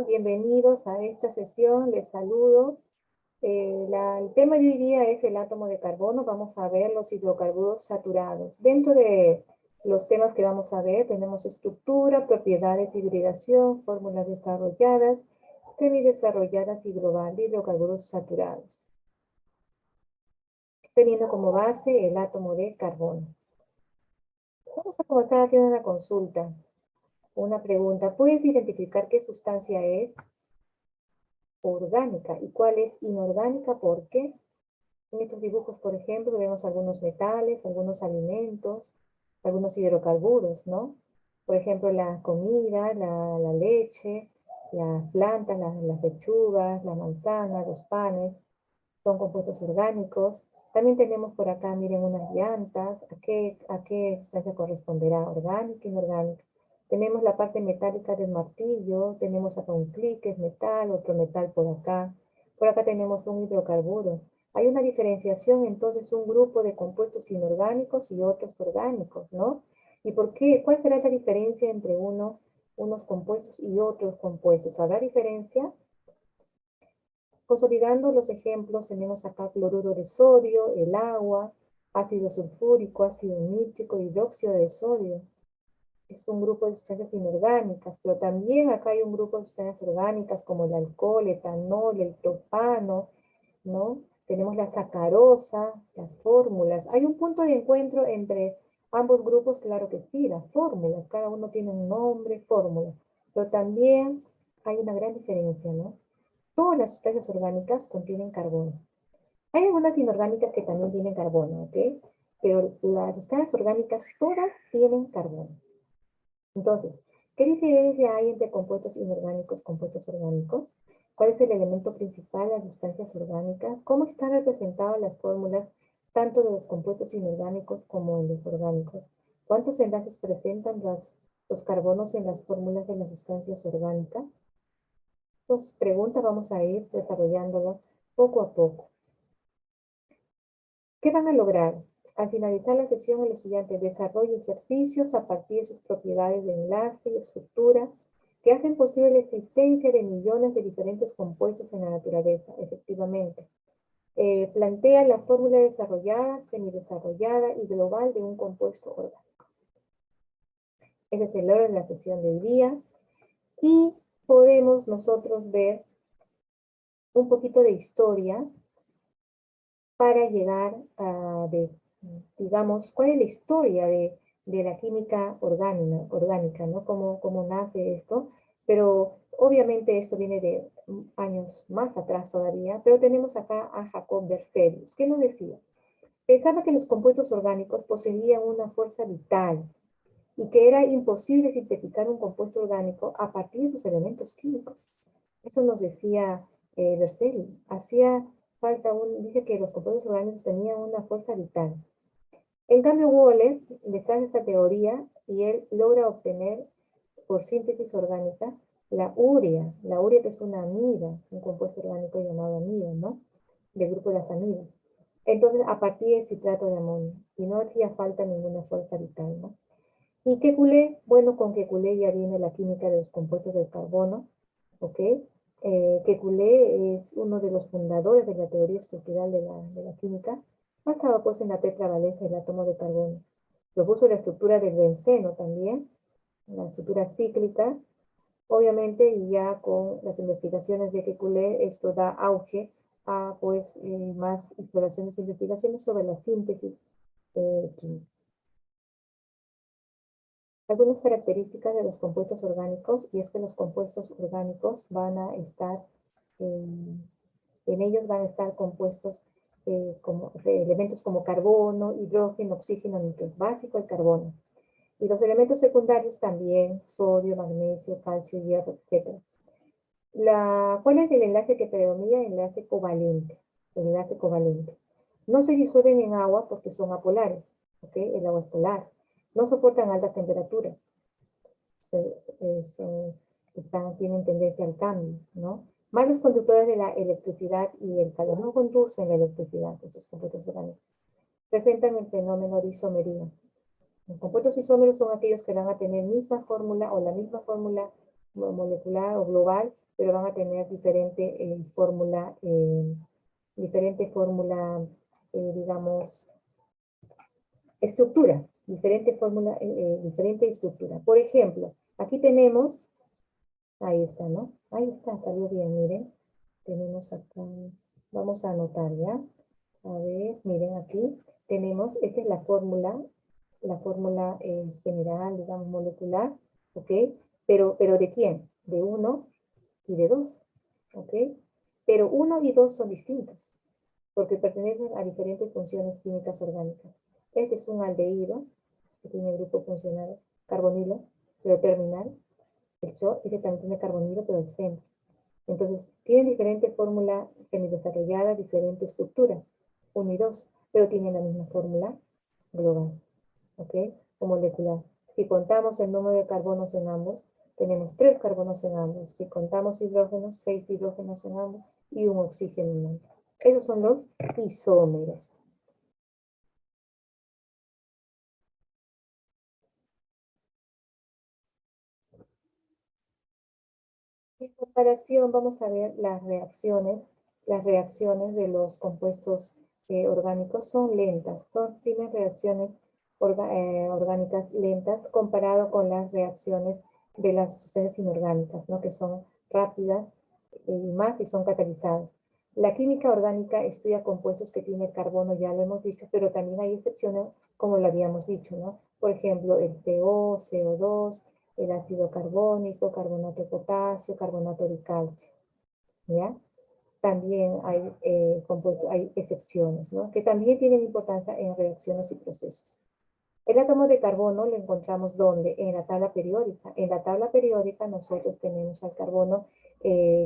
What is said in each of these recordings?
Bienvenidos a esta sesión, les saludo. El tema de hoy día es el átomo de carbono. Vamos a ver los hidrocarburos saturados. Dentro de los temas que vamos a ver tenemos estructura, propiedades, hibridación, fórmulas desarrolladas, semidesarrolladas y global de hidrocarburos saturados. Teniendo como base el átomo de carbono. Vamos a comenzar haciendo una consulta, una pregunta. ¿Puedes identificar qué sustancia es orgánica y cuál es inorgánica? ¿Por qué? En estos dibujos, por ejemplo, vemos algunos metales, algunos alimentos, algunos hidrocarburos, ¿no? Por ejemplo, la comida, la leche, las plantas, las lechugas, la manzana, los panes, son compuestos orgánicos. También tenemos por acá, miren, unas llantas. ¿A qué sustancia corresponderá? ¿Orgánica, inorgánica? Tenemos la parte metálica del martillo, tenemos acá un clic, que es metal, otro metal por acá. Por acá tenemos un hidrocarburo. Hay una diferenciación, entonces, un grupo de compuestos inorgánicos y otros orgánicos, ¿no? ¿Y por qué? ¿Cuál será la diferencia entre unos compuestos y otros compuestos? ¿Habrá diferencia? Consolidando los ejemplos, tenemos acá cloruro de sodio, el agua, ácido sulfúrico, ácido nítrico, hidróxido de sodio. Es un grupo de sustancias inorgánicas, pero también acá hay un grupo de sustancias orgánicas como el alcohol, etanol, el propano, ¿no? Tenemos la sacarosa, las fórmulas. ¿Hay un punto de encuentro entre ambos grupos? Claro que sí, las fórmulas. Cada uno tiene un nombre, fórmula. Pero también hay una gran diferencia, ¿no? Todas las sustancias orgánicas contienen carbono. Hay algunas inorgánicas que también tienen carbono, ¿ok? Pero las sustancias orgánicas todas tienen carbono. Entonces, ¿qué diferencia hay entre compuestos inorgánicos y compuestos orgánicos? ¿Cuál es el elemento principal de las sustancias orgánicas? ¿Cómo están representadas las fórmulas tanto de los compuestos inorgánicos como en los orgánicos? ¿Cuántos enlaces presentan los carbonos en las fórmulas de las sustancias orgánicas? Pues preguntas vamos a ir desarrollándolas poco a poco. ¿Qué van a lograr? Al finalizar la sesión, el estudiante desarrolla ejercicios a partir de sus propiedades de enlace y estructura que hacen posible la existencia de millones de diferentes compuestos en la naturaleza, efectivamente. Plantea la fórmula desarrollada, semidesarrollada y global de un compuesto orgánico. Ese es el orden de la sesión del día. Y podemos nosotros ver un poquito de historia para llegar a, digamos, cuál es la historia de la química orgánica, ¿no? ¿Cómo nace esto? Pero obviamente esto viene de años más atrás todavía, pero tenemos acá a Jacob Berzelius. ¿Qué nos decía? Pensaba que los compuestos orgánicos poseían una fuerza vital y que era imposible sintetizar un compuesto orgánico a partir de sus elementos químicos. Eso nos decía Berzelius. Hacía falta dice que los compuestos orgánicos tenían una fuerza vital. En cambio, Wallace le trae esta teoría y él logra obtener por síntesis orgánica la urea que es una amida, un compuesto orgánico llamado amida, ¿no? Del grupo de las amidas. Entonces, a partir del citrato de amonio, y no hacía falta ninguna fuerza vital, ¿no? ¿Y Kekulé? Bueno, con Kekulé ya viene la química de los compuestos del carbono, ¿ok? Kekulé es uno de los fundadores de la teoría estructural de la química, basado pues en la tetravaleza del átomo de carbono. Propuso la estructura del benceno también, la estructura cíclica, obviamente, y ya con las investigaciones de Kekulé, esto da auge a pues más exploraciones e investigaciones sobre la síntesis química. Algunas características de los compuestos orgánicos, y es que los compuestos orgánicos van a estar, en ellos van a estar compuestos elementos como carbono, hidrógeno, oxígeno, nitrógeno, básico el carbono. Y los elementos secundarios también, sodio, magnesio, calcio, hierro, etc. ¿Cuál es el enlace que predomina? El enlace covalente. El enlace covalente. No se disuelven en agua porque son apolares. ¿Okay? El agua es polar. No soportan altas temperaturas. Tienen tendencia al cambio, ¿no? Más los conductores de la electricidad y el calor no conducen la electricidad, estos compuestos orgánicos. Presentan el fenómeno de isomería. Los compuestos isómeros son aquellos que van a tener misma fórmula o la misma fórmula molecular o global, pero van a tener diferente fórmula, digamos, estructura, diferente estructura. Por ejemplo, aquí tenemos, ahí está, ¿no? Ahí está, salió bien, miren. Tenemos acá, vamos a anotar, ¿ya? A ver, miren aquí, tenemos, esta es la fórmula general, digamos, molecular, ¿ok? Pero ¿de quién? De uno y de dos, ¿ok? Pero uno y dos son distintos, porque pertenecen a diferentes funciones químicas orgánicas. Este es un aldehído, que tiene grupo funcional carbonilo, pero terminal. Este también tiene carbonilo, pero el centro. Entonces, tienen diferente fórmula semidesarrollada, diferente estructura, uno y dos, pero tienen la misma fórmula global, ¿ok? O molecular. Si contamos el número de carbonos en ambos, tenemos 3 carbonos en ambos. Si contamos hidrógenos, 6 hidrógenos en ambos y un oxígeno en ambos. Esos son los isómeros. En comparación, vamos a ver las reacciones. Las reacciones de los compuestos orgánicos son lentas, tienen reacciones orgánicas lentas comparado con las reacciones de las sustancias inorgánicas, ¿no? Que son rápidas y más y son catalizadas. La química orgánica estudia compuestos que tienen carbono, ya lo hemos dicho, pero también hay excepciones, como lo habíamos dicho, ¿no? Por ejemplo, el CO, CO2, el ácido carbónico, carbonato de potasio, carbonato de calcio, ¿ya? También hay excepciones, ¿no? Que también tienen importancia en reacciones y procesos. El átomo de carbono lo encontramos ¿dónde? En la tabla periódica. En la tabla periódica nosotros tenemos al carbono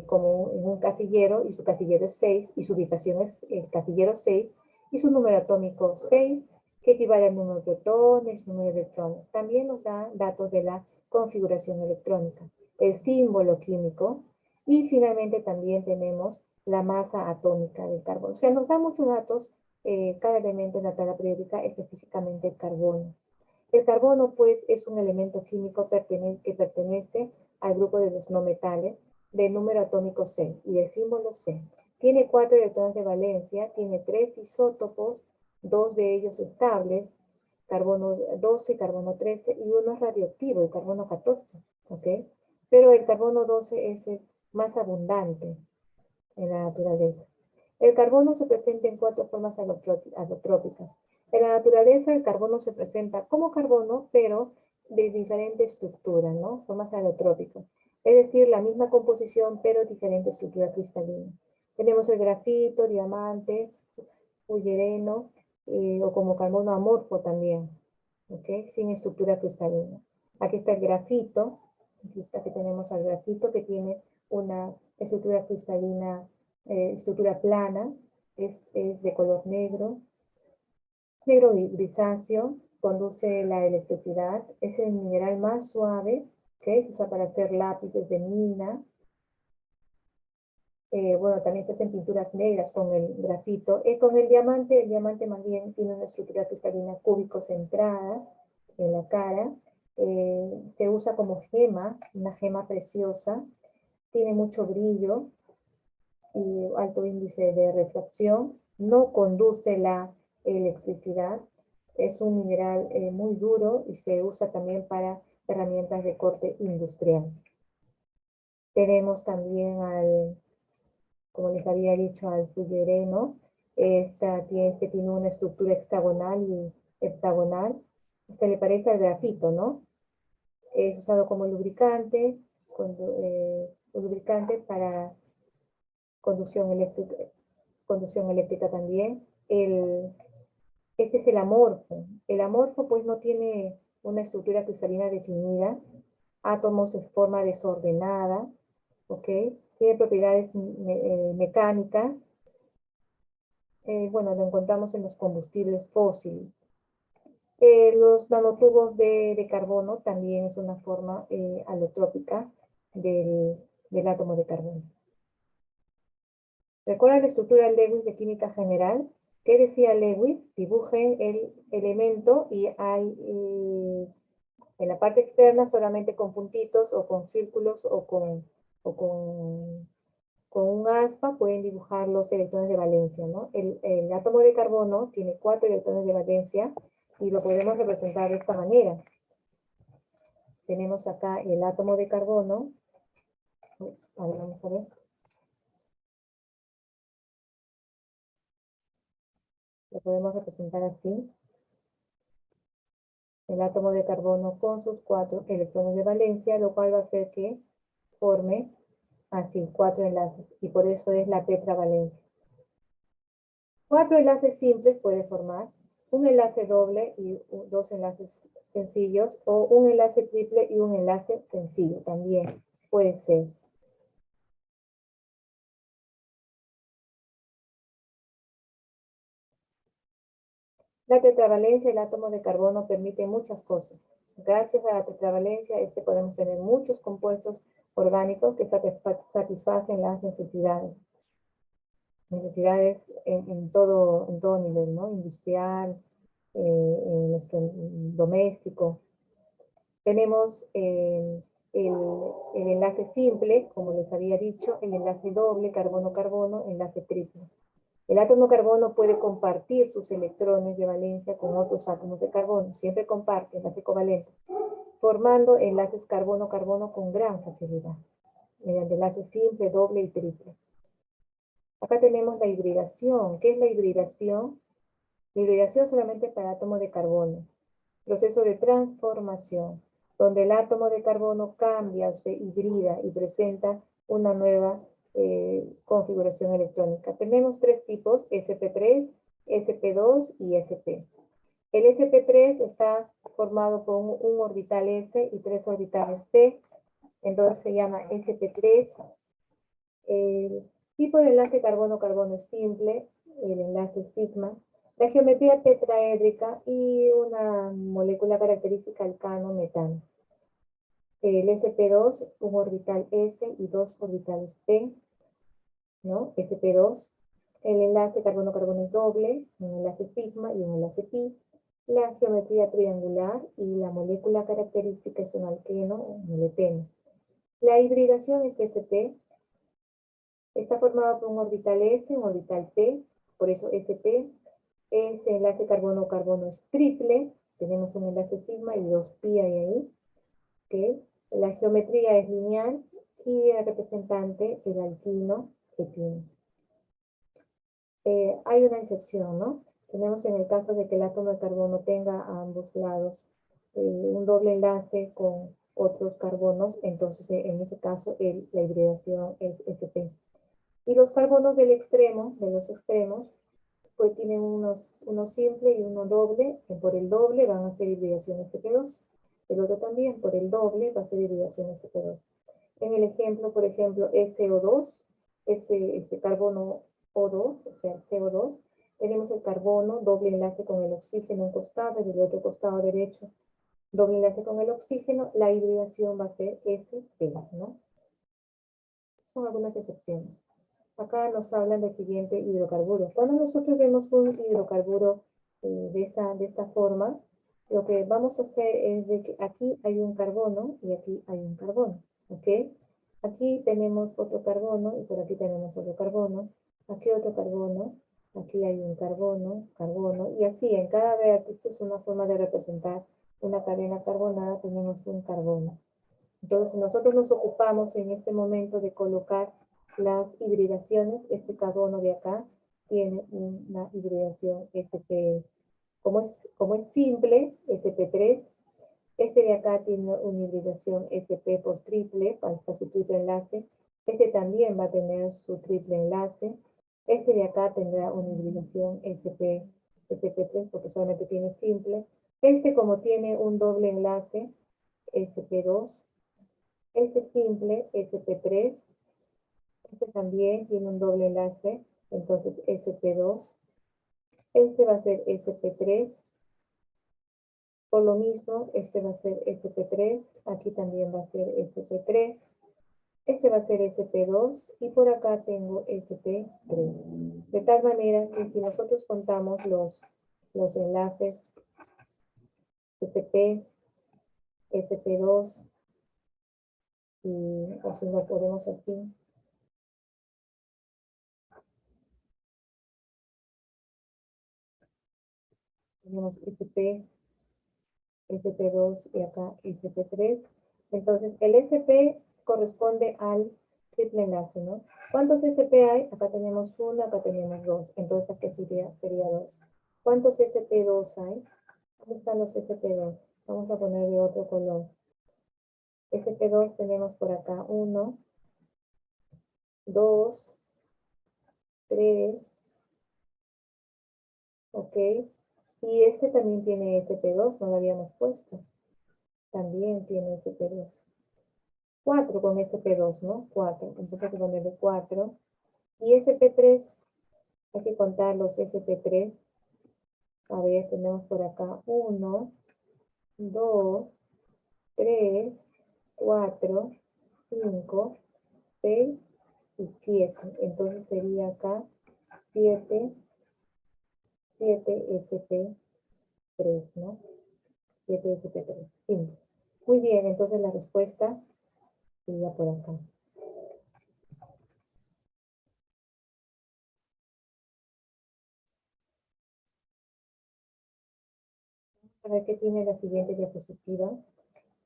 como en un casillero, y su casillero es 6, y su ubicación es el casillero 6, y su número atómico 6, que equivale al número de protones, número de electrones. También nos da datos de la configuración electrónica, el símbolo químico, y finalmente también tenemos la masa atómica del carbono. O sea, nos da muchos datos cada elemento en la tabla periódica, específicamente el carbono. El carbono, pues, es un elemento químico que pertenece al grupo de los no metales, de número atómico 6 y de símbolo C. Tiene 4 electrones de valencia, tiene 3 isótopos, 2 de ellos estables, carbono 12, carbono 13, y uno es radioactivo, el carbono 14, ¿ok? Pero el carbono 12 es el más abundante en la naturaleza. El carbono se presenta en 4 formas alotrópicas. En la naturaleza el carbono se presenta como carbono, pero de diferente estructura, ¿no? Formas alotrópicas. Es decir, la misma composición, pero diferente estructura cristalina. Tenemos el grafito, diamante, fullereno, o como carbono amorfo también, ¿ok? Sin estructura cristalina. Aquí está el grafito, aquí tenemos al grafito que tiene una estructura cristalina, estructura plana, es de color negro, negro grisáceo, conduce la electricidad, es el mineral más suave, que se usa para hacer lápices de mina. Bueno, también se hacen pinturas negras con el grafito. Con el diamante más bien tiene una estructura cristalina cúbico-centrada en la cara. Se usa como gema, una gema preciosa. Tiene mucho brillo y alto índice de refracción. No conduce la electricidad. Es un mineral muy duro y se usa también para herramientas de corte industrial. Tenemos también como les había dicho, al fullereno. Este tiene una estructura hexagonal y heptagonal. Se le parece al grafito, ¿no? Es usado como lubricante para conducción eléctrica también. Este es el amorfo. El amorfo pues no tiene una estructura cristalina definida, átomos en forma desordenada, ¿ok? Tiene propiedades mecánicas. Bueno, lo encontramos en los combustibles fósiles. Los nanotubos de carbono también es una forma alotrópica del átomo de carbono. ¿Recuerda la estructura de Lewis de química general? ¿Qué decía Lewis? Dibujen el elemento y hay En la parte externa solamente con puntitos o con círculos con un aspa pueden dibujar los electrones de valencia, ¿no? El átomo de carbono tiene 4 electrones de valencia y lo podemos representar de esta manera. Tenemos acá el átomo de carbono. A ver, vamos a ver. Lo podemos representar así. El átomo de carbono con sus 4 electrones de valencia, lo cual va a hacer que forme así, 4 enlaces. Y por eso es la tetravalencia. 4 enlaces simples puede formar un enlace doble y 2 enlaces sencillos, o un enlace triple y un enlace sencillo también puede ser. La tetravalencia del átomo de carbono permite muchas cosas. Gracias a la tetravalencia podemos tener muchos compuestos orgánicos que satisfacen las necesidades en todo nivel, ¿no? Industrial, en nuestro doméstico. Tenemos el enlace simple, como les había dicho, el enlace doble, carbono-carbono, enlace triple. El átomo de carbono puede compartir sus electrones de valencia con otros átomos de carbono, siempre comparte, enlace covalente, formando enlaces carbono-carbono con gran facilidad, mediante enlaces simple, doble y triple. Acá tenemos la hibridación. ¿Qué es la hibridación? La hibridación solamente para átomos de carbono. Proceso de transformación, donde el átomo de carbono cambia, se hibrida y presenta una nueva configuración electrónica. Tenemos 3 tipos, sp3, sp2 y sp. El sp3 está formado por un orbital s y 3 orbitales p, entonces se llama sp3. El tipo de enlace carbono-carbono es simple, el enlace sigma. La geometría tetraédrica y una molécula característica alcano-metano. El sp2, un orbital s y 2 orbitales p, ¿no? sp2. El enlace carbono-carbono es doble, un enlace sigma y un enlace pi. La geometría triangular y la molécula característica es un alqueno, un leteno. La hibridación es sp. Está formado por un orbital s, un orbital p, por eso sp. Este enlace carbono-carbono es triple, tenemos un enlace sigma y 2 pi ahí, ¿okay? La geometría es lineal y el representante, el alquino, ketino. Hay una excepción, ¿no? Tenemos en el caso de que el átomo de carbono tenga a ambos lados un doble enlace con otros carbonos, entonces en ese caso la hibridación es sp. Y los carbonos del extremo, de los extremos, pues tienen uno simple y uno doble, que por el doble van a hacer hibridación sp2. El otro también, por el doble, va a hacer hibridación sp2. En el ejemplo, por ejemplo, SO2, este carbono O2, o sea, CO2, tenemos el carbono, doble enlace con el oxígeno en un costado y del otro costado derecho, doble enlace con el oxígeno, la hibridación va a ser sp, ¿no? Son algunas excepciones. Acá nos hablan del siguiente hidrocarburo. Cuando nosotros vemos un hidrocarburo de esta forma, lo que vamos a hacer es de que aquí hay un carbono y aquí hay un carbono, ¿ok? Aquí tenemos otro carbono y por aquí tenemos otro carbono. Aquí otro carbono, aquí hay un carbono, carbono, y así en cada vértice es una forma de representar una cadena carbonada, tenemos un carbono. Entonces nosotros nos ocupamos en este momento de colocar las hibridaciones. Este carbono de acá tiene una hibridación sp, como es simple, sp3. Este de acá tiene una hibridación sp por triple, para su triple enlace. Este también va a tener su triple enlace. Este de acá tendrá una hibridación sp3 porque solamente tiene simple. Este, como tiene un doble enlace, sp2. Este simple, sp3. Este también tiene un doble enlace, entonces sp2. Este va a ser sp3. Por lo mismo, este va a ser sp3. Aquí también va a ser sp3. Este va a ser sp2 y por acá tengo sp3. De tal manera que si nosotros contamos los enlaces sp, sp2, y o si lo ponemos así, tenemos sp2 y acá sp3. Entonces, el sp corresponde al triple enlace, ¿no? ¿Cuántos sp hay? Acá tenemos 1, acá tenemos 2. Entonces, aquí sería 2. ¿Cuántos sp2 hay? ¿Dónde están los sp2? Vamos a poner de otro color. sp2 tenemos por acá 1, 2, 3, ok. Y este también tiene sp2, no lo habíamos puesto. También tiene sp2. 4 con sp2, ¿no? 4. Entonces hay que ponerle 4. Y sp3, hay que contar los sp3. A ver, tenemos por acá 1, 2, 3, 4, 5, 6 y 7. Entonces sería acá 7, 7 sp3, ¿no? 7 sp3. 5. Muy bien, entonces la respuesta sería por acá. A ver qué tiene la siguiente diapositiva.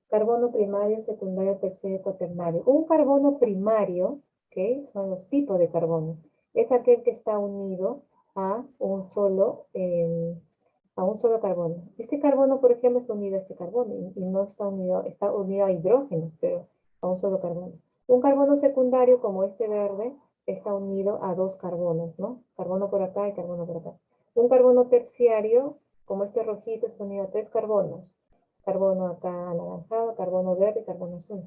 Carbono primario, secundario, terciario y cuaternario. Un carbono primario, ¿ok? Son los tipos de carbono. Es aquel que está unido a un solo, carbono. Este carbono, por ejemplo, está unido a este carbono y no está unido a hidrógenos, pero a un solo carbono. Un carbono secundario, como este verde, está unido a dos carbonos, ¿no? Carbono por acá y carbono por acá. Un carbono terciario, como este rojito, está unido a tres carbonos. Carbono acá anaranjado, carbono verde, carbono azul.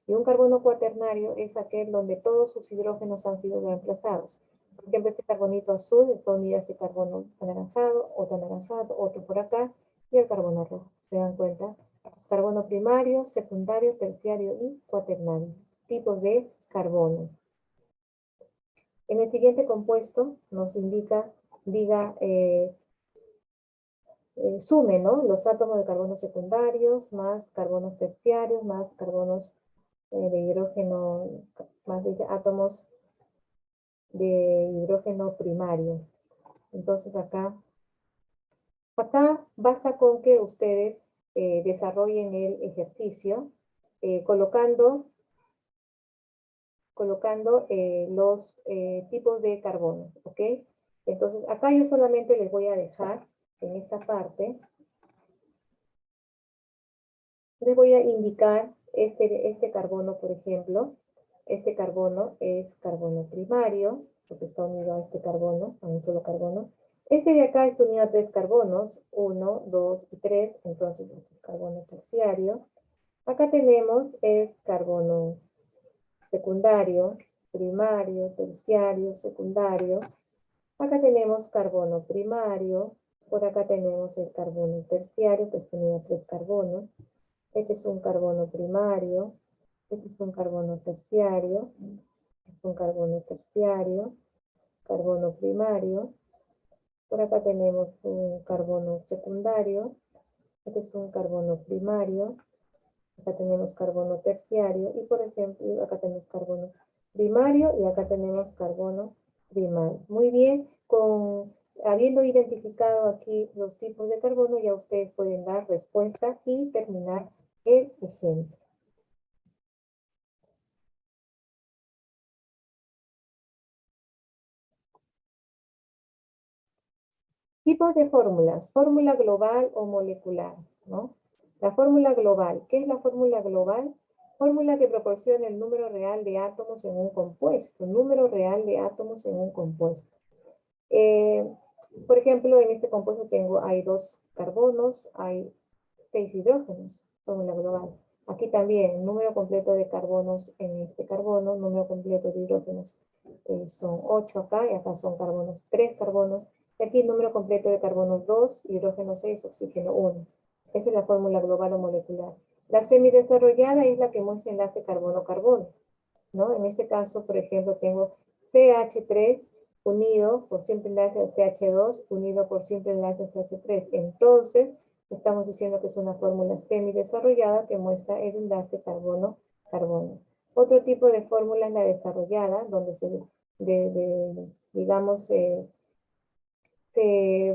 Y un carbono cuaternario es aquel donde todos sus hidrógenos han sido reemplazados. Por ejemplo, este carbonito azul está unido a este carbono anaranjado, otro por acá, y el carbono rojo. ¿Se dan cuenta? Carbono primario, secundario, terciario y cuaternario. Tipos de carbono. En el siguiente compuesto nos diga, sume, ¿no? Los átomos de carbono secundarios, más carbonos terciarios, más carbonos de hidrógeno, más átomos de hidrógeno primario. Entonces acá basta con que ustedes desarrollen el ejercicio colocando los tipos de carbono, ¿ok? Entonces acá yo solamente les voy a dejar en esta parte, les voy a indicar este carbono, por ejemplo. Este carbono es carbono primario, porque está unido a este carbono, a un solo carbono. Este de acá está unido a tres carbonos, 1, 2 y 3, entonces este es carbono terciario. Acá tenemos el carbono secundario, primario, terciario, secundario. Acá tenemos carbono primario, por acá tenemos el carbono terciario, que está unido a tres carbonos. Este es un carbono primario, este es un carbono terciario, este es un carbono terciario, carbono primario. Por acá tenemos un carbono secundario, este es un carbono primario, acá tenemos carbono terciario y por ejemplo acá tenemos carbono primario y acá tenemos carbono primario. Muy bien, habiendo identificado aquí los tipos de carbono, ya ustedes pueden dar respuesta y terminar el ejemplo. Tipos de fórmulas, fórmula global o molecular, ¿no? La fórmula global, ¿qué es la fórmula global? Fórmula que proporciona el número real de átomos en un compuesto, número real de átomos en un compuesto. Eh, por ejemplo, en este compuesto hay 2 carbonos, hay 6 hidrógenos, fórmula global. Aquí también, número completo de carbonos en este carbono, número completo de hidrógenos son 8 acá, y acá son carbonos, 3 carbonos. Y aquí el número completo de carbonos 2, hidrógeno 6, oxígeno 1. Esa es la fórmula global o molecular. La semidesarrollada es la que muestra enlace carbono-carbono, ¿no? En este caso, por ejemplo, tengo CH3 unido por simple enlace a CH2, unido por simple enlace a CH3. Entonces, Estamos diciendo que es una fórmula semi-desarrollada que muestra el enlace carbono-carbono. Otro tipo de fórmula es la desarrollada, donde digamos, se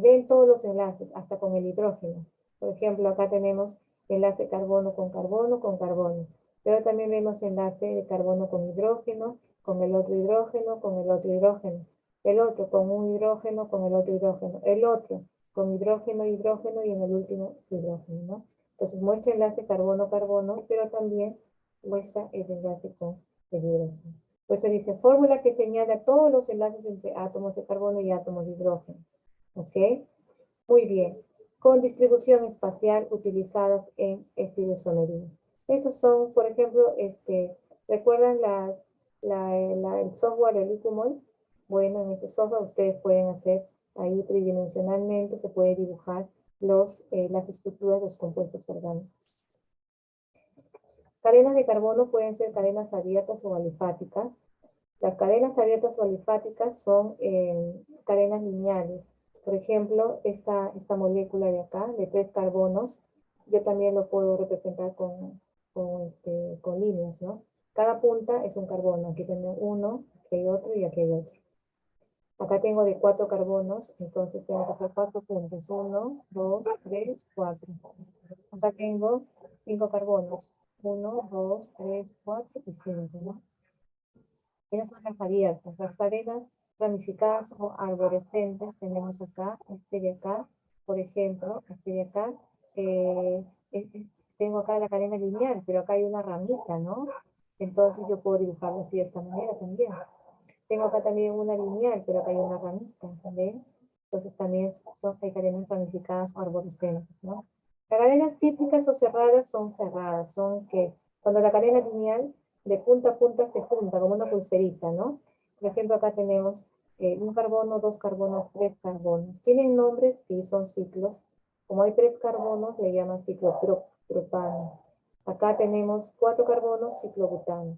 ven todos los enlaces, hasta con el hidrógeno. Por ejemplo, acá tenemos enlace carbono con carbono. Pero también vemos enlace de carbono con hidrógeno, con el otro hidrógeno, con el otro hidrógeno. El otro con un hidrógeno, con el otro hidrógeno. El otro con hidrógeno, hidrógeno y en el último hidrógeno, ¿no? Entonces muestra enlace carbono-carbono, pero también muestra el enlace con el hidrógeno. Por eso dice fórmula que señala todos los enlaces entre átomos de carbono y átomos de hidrógeno. ¿Ok? Muy bien. Con distribución espacial utilizados en estereoisomería. Estos son, por ejemplo, ¿recuerdan el software de Liquimol? Bueno, en ese software ustedes pueden hacer ahí tridimensionalmente, se puede dibujar las estructuras de los compuestos orgánicos. Cadenas de carbono pueden ser cadenas abiertas o alifáticas. Las cadenas abiertas o alifáticas son cadenas lineales. Por ejemplo, esta molécula de acá, de 3 carbonos, yo también lo puedo representar con líneas, ¿no? Cada punta es un carbono. Aquí tengo uno, aquí hay otro y aquí hay otro. Acá tengo de 4 carbonos, entonces tengo que hacer 4 puntos. 1, 2, 3, 4. Acá tengo 5 carbonos. 1, 2, 3, 4 y 5, ¿no? Esas son las abiertas. Las cadenas ramificadas o arborescentes tenemos acá, de acá, por ejemplo, de acá. eh, Tengo acá la cadena lineal, pero acá hay una ramita, ¿no? Entonces yo puedo dibujarlo así de esta manera también. Tengo acá también una lineal, pero acá hay una ramita, ¿ven? Entonces también hay cadenas ramificadas o arborescentes, ¿no? Las cadenas cíclicas o cerradas, son que cuando la cadena lineal de punta a punta se junta como una pulserita, ¿no? Por ejemplo, acá tenemos un carbono, 2 carbonos, 3 carbonos. ¿Tienen nombres? Sí, son ciclos. Como hay 3 carbonos, le llaman ciclo propano. Acá tenemos 4 carbonos, ciclo butano.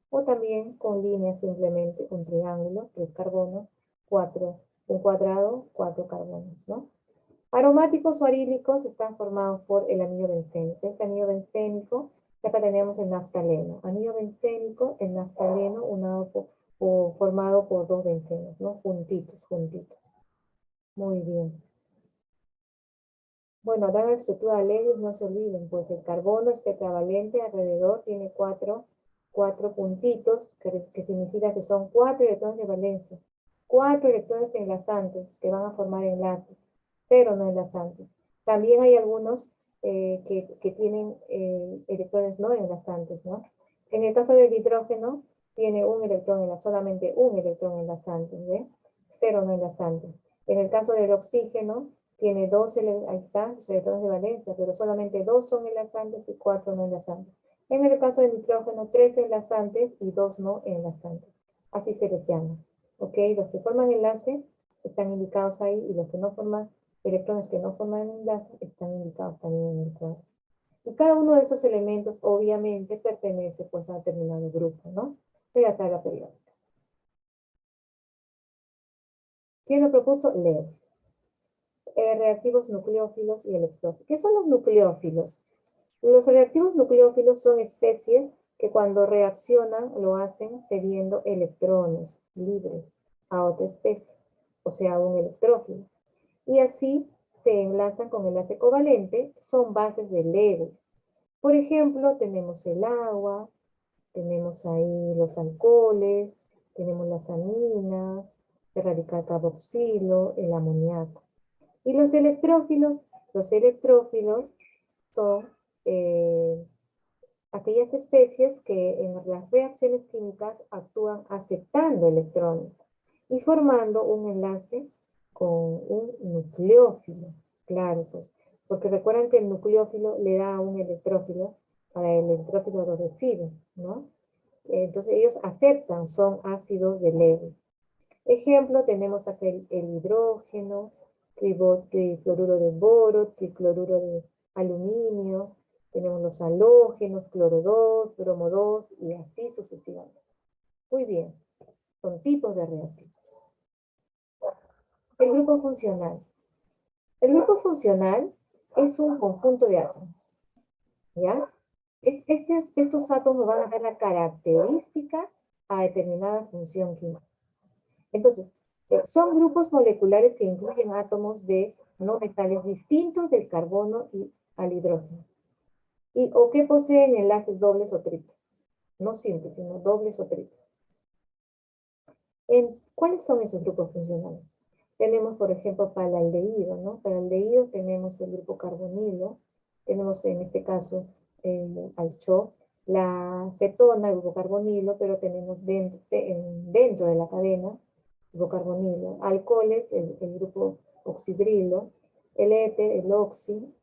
O también con líneas simplemente, un triángulo, 3 carbonos, 4, un cuadrado, 4 carbonos, ¿no? Aromáticos o arílicos están formados por el anillo bencénico. Este anillo bencénico, acá tenemos el naftaleno. Anillo bencénico, el naftaleno formado por 2 bencenos, ¿no? Juntitos. Muy bien. Bueno, dada la estructura de Lewis, no se olviden, pues el carbono es tetravalente, alrededor tiene 4 puntitos, que significa que son 4 electrones de valencia. 4 electrones enlazantes que van a formar enlaces. 0 no enlazantes. También hay algunos que tienen electrones no enlazantes, ¿no? En el caso del hidrógeno, tiene solamente un electrón enlazante, ¿ve? 0 no enlazantes. En el caso del oxígeno, tiene ahí están los electrones de valencia, pero solamente 2 son enlazantes y 4 no enlazantes. En el caso del nitrógeno, 3 enlazantes y 2 no enlazantes. Así se les llama. ¿Ok? Los que forman enlace están indicados ahí y los que no forman, electrones que no forman enlace, están indicados también en el cuadro. Y cada uno de estos elementos, obviamente, pertenece pues a determinado grupo, ¿no? De la tabla periódica. ¿Quién lo propuso? Lewis. Reactivos nucleófilos y electrófilos. ¿Qué son los nucleófilos? Los reactivos nucleófilos son especies que cuando reaccionan lo hacen cediendo electrones libres a otra especie, o sea, a un electrófilo. Y así se enlazan con enlace covalente, son bases de Lewis. Por ejemplo, tenemos el agua, tenemos ahí los alcoholes, tenemos las aminas, el radical carboxilo, el amoníaco. Y los electrófilos son aquellas especies que en las reacciones químicas actúan aceptando electrones y formando un enlace con un nucleófilo. Claro, pues, porque recuerdan que el nucleófilo le da a un electrófilo para el electrófilo lo recibe, ¿no? Entonces ellos aceptan, son ácidos de Lewis. Ejemplo, tenemos aquí el hidrógeno, trifluoruro de boro, tricloruro de aluminio, tenemos los halógenos, cloro 2, bromo 2 y así sucesivamente. Muy bien, son tipos de reactivos. El grupo funcional. El grupo funcional es un conjunto de átomos, ¿ya? Estos átomos van a dar la característica a determinada función química. Entonces, son grupos moleculares que incluyen átomos de no metales distintos del carbono y al hidrógeno. O que poseen enlaces dobles o triples. No simples, sino dobles o triples. ¿Cuáles son esos grupos funcionales? Tenemos, por ejemplo, para el aldehído, ¿no? Para el aldehído tenemos el grupo carbonilo, tenemos en este caso al CHO, la cetona, el grupo carbonilo, pero tenemos dentro de la cadena, el grupo carbonilo, alcoholes, el grupo oxidrilo, el éter, el oxi,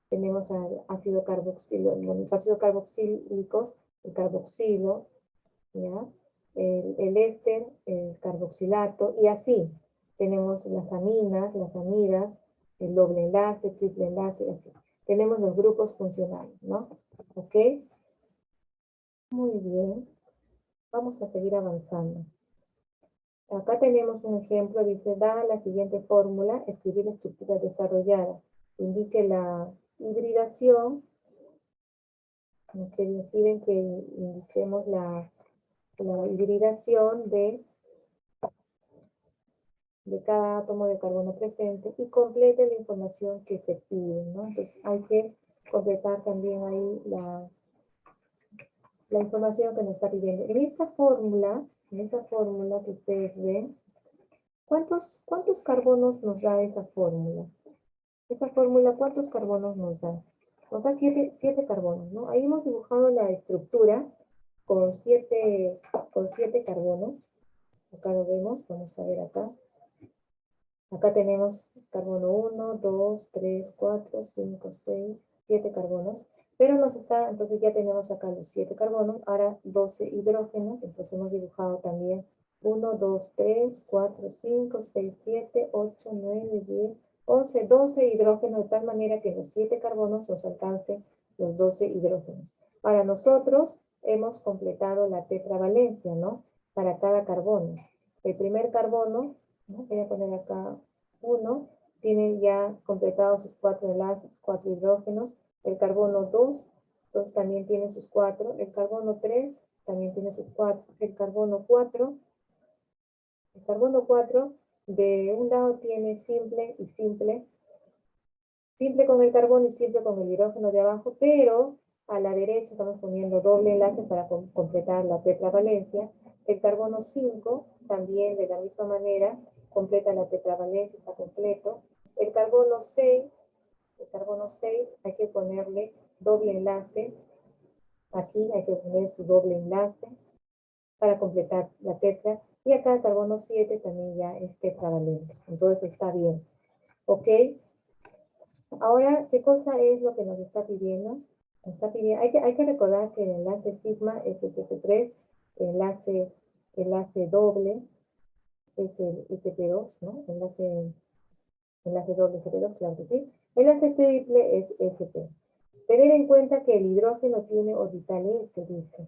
tenemos al ácido carboxilo, los ácidos carboxílicos, el carboxilo, ¿ya? El éster, el carboxilato, y así. Tenemos las aminas, las amidas, el doble enlace, triple enlace, así. Tenemos los grupos funcionales, ¿no? ¿Ok? Muy bien. Vamos a seguir avanzando. Acá tenemos un ejemplo, dice, da la siguiente fórmula, escribir la estructura desarrollada. Indique la hibridación, que piden que indiquemos la hibridación de cada átomo de carbono presente y complete la información que se pide, ¿no? Entonces hay que completar también ahí la información que nos está pidiendo. En esta fórmula que ustedes ven, ¿cuántos carbonos nos da esa fórmula? Esa fórmula, ¿cuántos carbonos nos da? Nos da 7 carbonos, ¿no? Ahí hemos dibujado la estructura con 7 carbonos. Acá lo vemos, vamos a ver acá. Acá tenemos carbono 1, 2, 3, 4, 5, 6, 7 carbonos. Pero entonces ya tenemos acá los 7 carbonos, ahora 12 hidrógenos. Entonces hemos dibujado también 1, 2, 3, 4, 5, 6, 7, 8, 9, 10, 11, 12 hidrógenos, de tal manera que los 7 carbonos nos alcancen los 12 hidrógenos. Ahora nosotros hemos completado la tetravalencia, ¿no? Para cada carbono. El primer carbono, ¿no? Voy a poner acá 1, tiene ya completados sus 4 enlaces, 4 hidrógenos. El carbono 2, entonces también tiene sus 4. El carbono 3 también tiene sus 4. El carbono 4 de un lado tiene simple y simple con el carbono y simple con el hidrógeno de abajo, pero a la derecha estamos poniendo doble enlace para completar la tetravalencia. El carbono 5 también de la misma manera completa la tetravalencia, está completo. El carbono 6 hay que ponerle doble enlace. Aquí hay que poner su doble enlace para completar la tetra. Y acá el carbono 7 también ya es tetravalente. Entonces está bien. ¿Ok? Ahora, ¿qué cosa es lo que nos está pidiendo? Hay que recordar que el enlace sigma es el sp3, enlace doble es el sp2, ¿no? Enlace doble sp2, claro que sí. Enlace triple es sp. Tener en cuenta que el hidrógeno tiene orbital S, dice.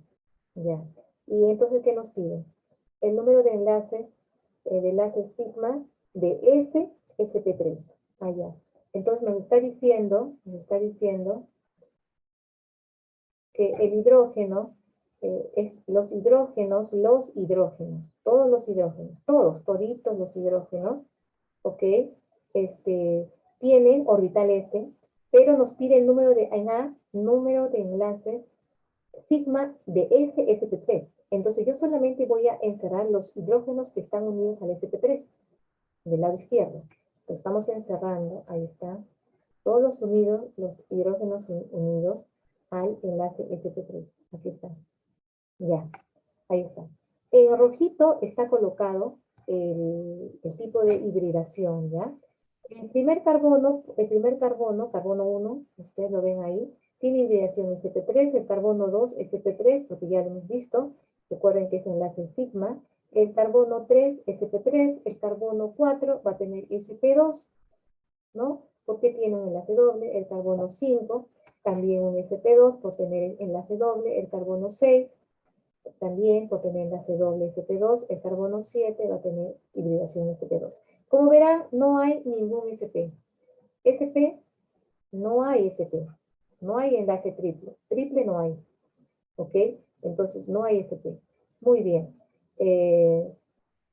Ya. Y entonces, ¿qué nos pide? El número de enlaces, el enlace sigma de S, sp3. Allá. Entonces nos está diciendo que el hidrógeno, los hidrógenos, todos los hidrógenos, toditos los hidrógenos, ¿ok? Tienen orbital S, pero nos pide el número de enlaces sigma de sp3. Entonces yo solamente voy a encerrar los hidrógenos que están unidos al sp3, del lado izquierdo. Entonces estamos encerrando, ahí está, todos los hidrógenos unidos al enlace sp3. Aquí está. Ya, ahí está. En rojito está colocado el tipo de hibridación, ¿ya? El primer carbono, carbono 1, ustedes lo ven ahí, tiene hibridación sp3, el carbono 2, sp3, porque ya lo hemos visto, recuerden que es enlace sigma, el carbono 3, sp3, el carbono 4 va a tener sp2, ¿no? Porque tiene un enlace doble, el carbono 5, también un sp2 por tener enlace doble, el carbono 6, también por tener enlace doble sp2, el carbono 7 va a tener hibridación sp2. Como verán, no hay ningún sp. Sp No hay SP. No hay enlace triple. Triple no hay. ¿Ok? Entonces no hay SP. Muy bien.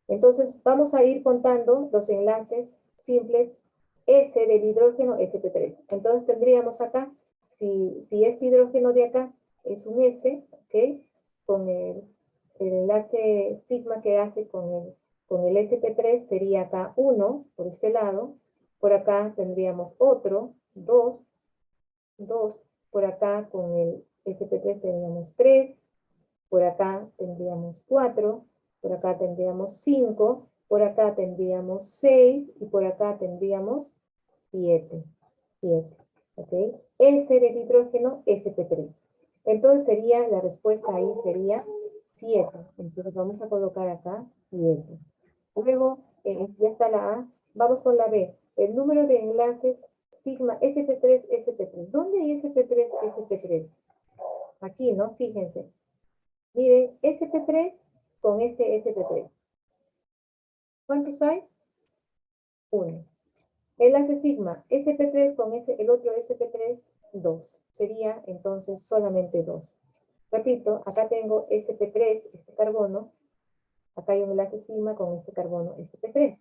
Entonces vamos a ir contando los enlaces simples S del hidrógeno sp3. Entonces tendríamos acá, si este hidrógeno de acá es un S, ¿ok? Con el enlace sigma que hace con el sp3 sería acá 1 por este lado. Por acá tendríamos otro, 2, 2. Por acá con el sp3 tendríamos 3. Por acá tendríamos 4, por acá tendríamos 5, por acá tendríamos 6 y por acá tendríamos 7. 7. ¿Ok? S del hidrógeno, sp3. Entonces sería, la respuesta ahí sería 7. Entonces vamos a colocar acá 7. Luego, ya está la A. Vamos con la B. El número de enlaces sigma sp3, sp3. ¿Dónde hay sp3, sp3? Aquí, ¿no? Fíjense. Miren, sp3 con este sp3. ¿Cuántos hay? 1. Enlace sigma, sp3 con el otro sp3, 2. Sería entonces solamente 2. Repito, acá tengo sp3, este carbono. Acá hay un enlace sigma con este carbono sp3.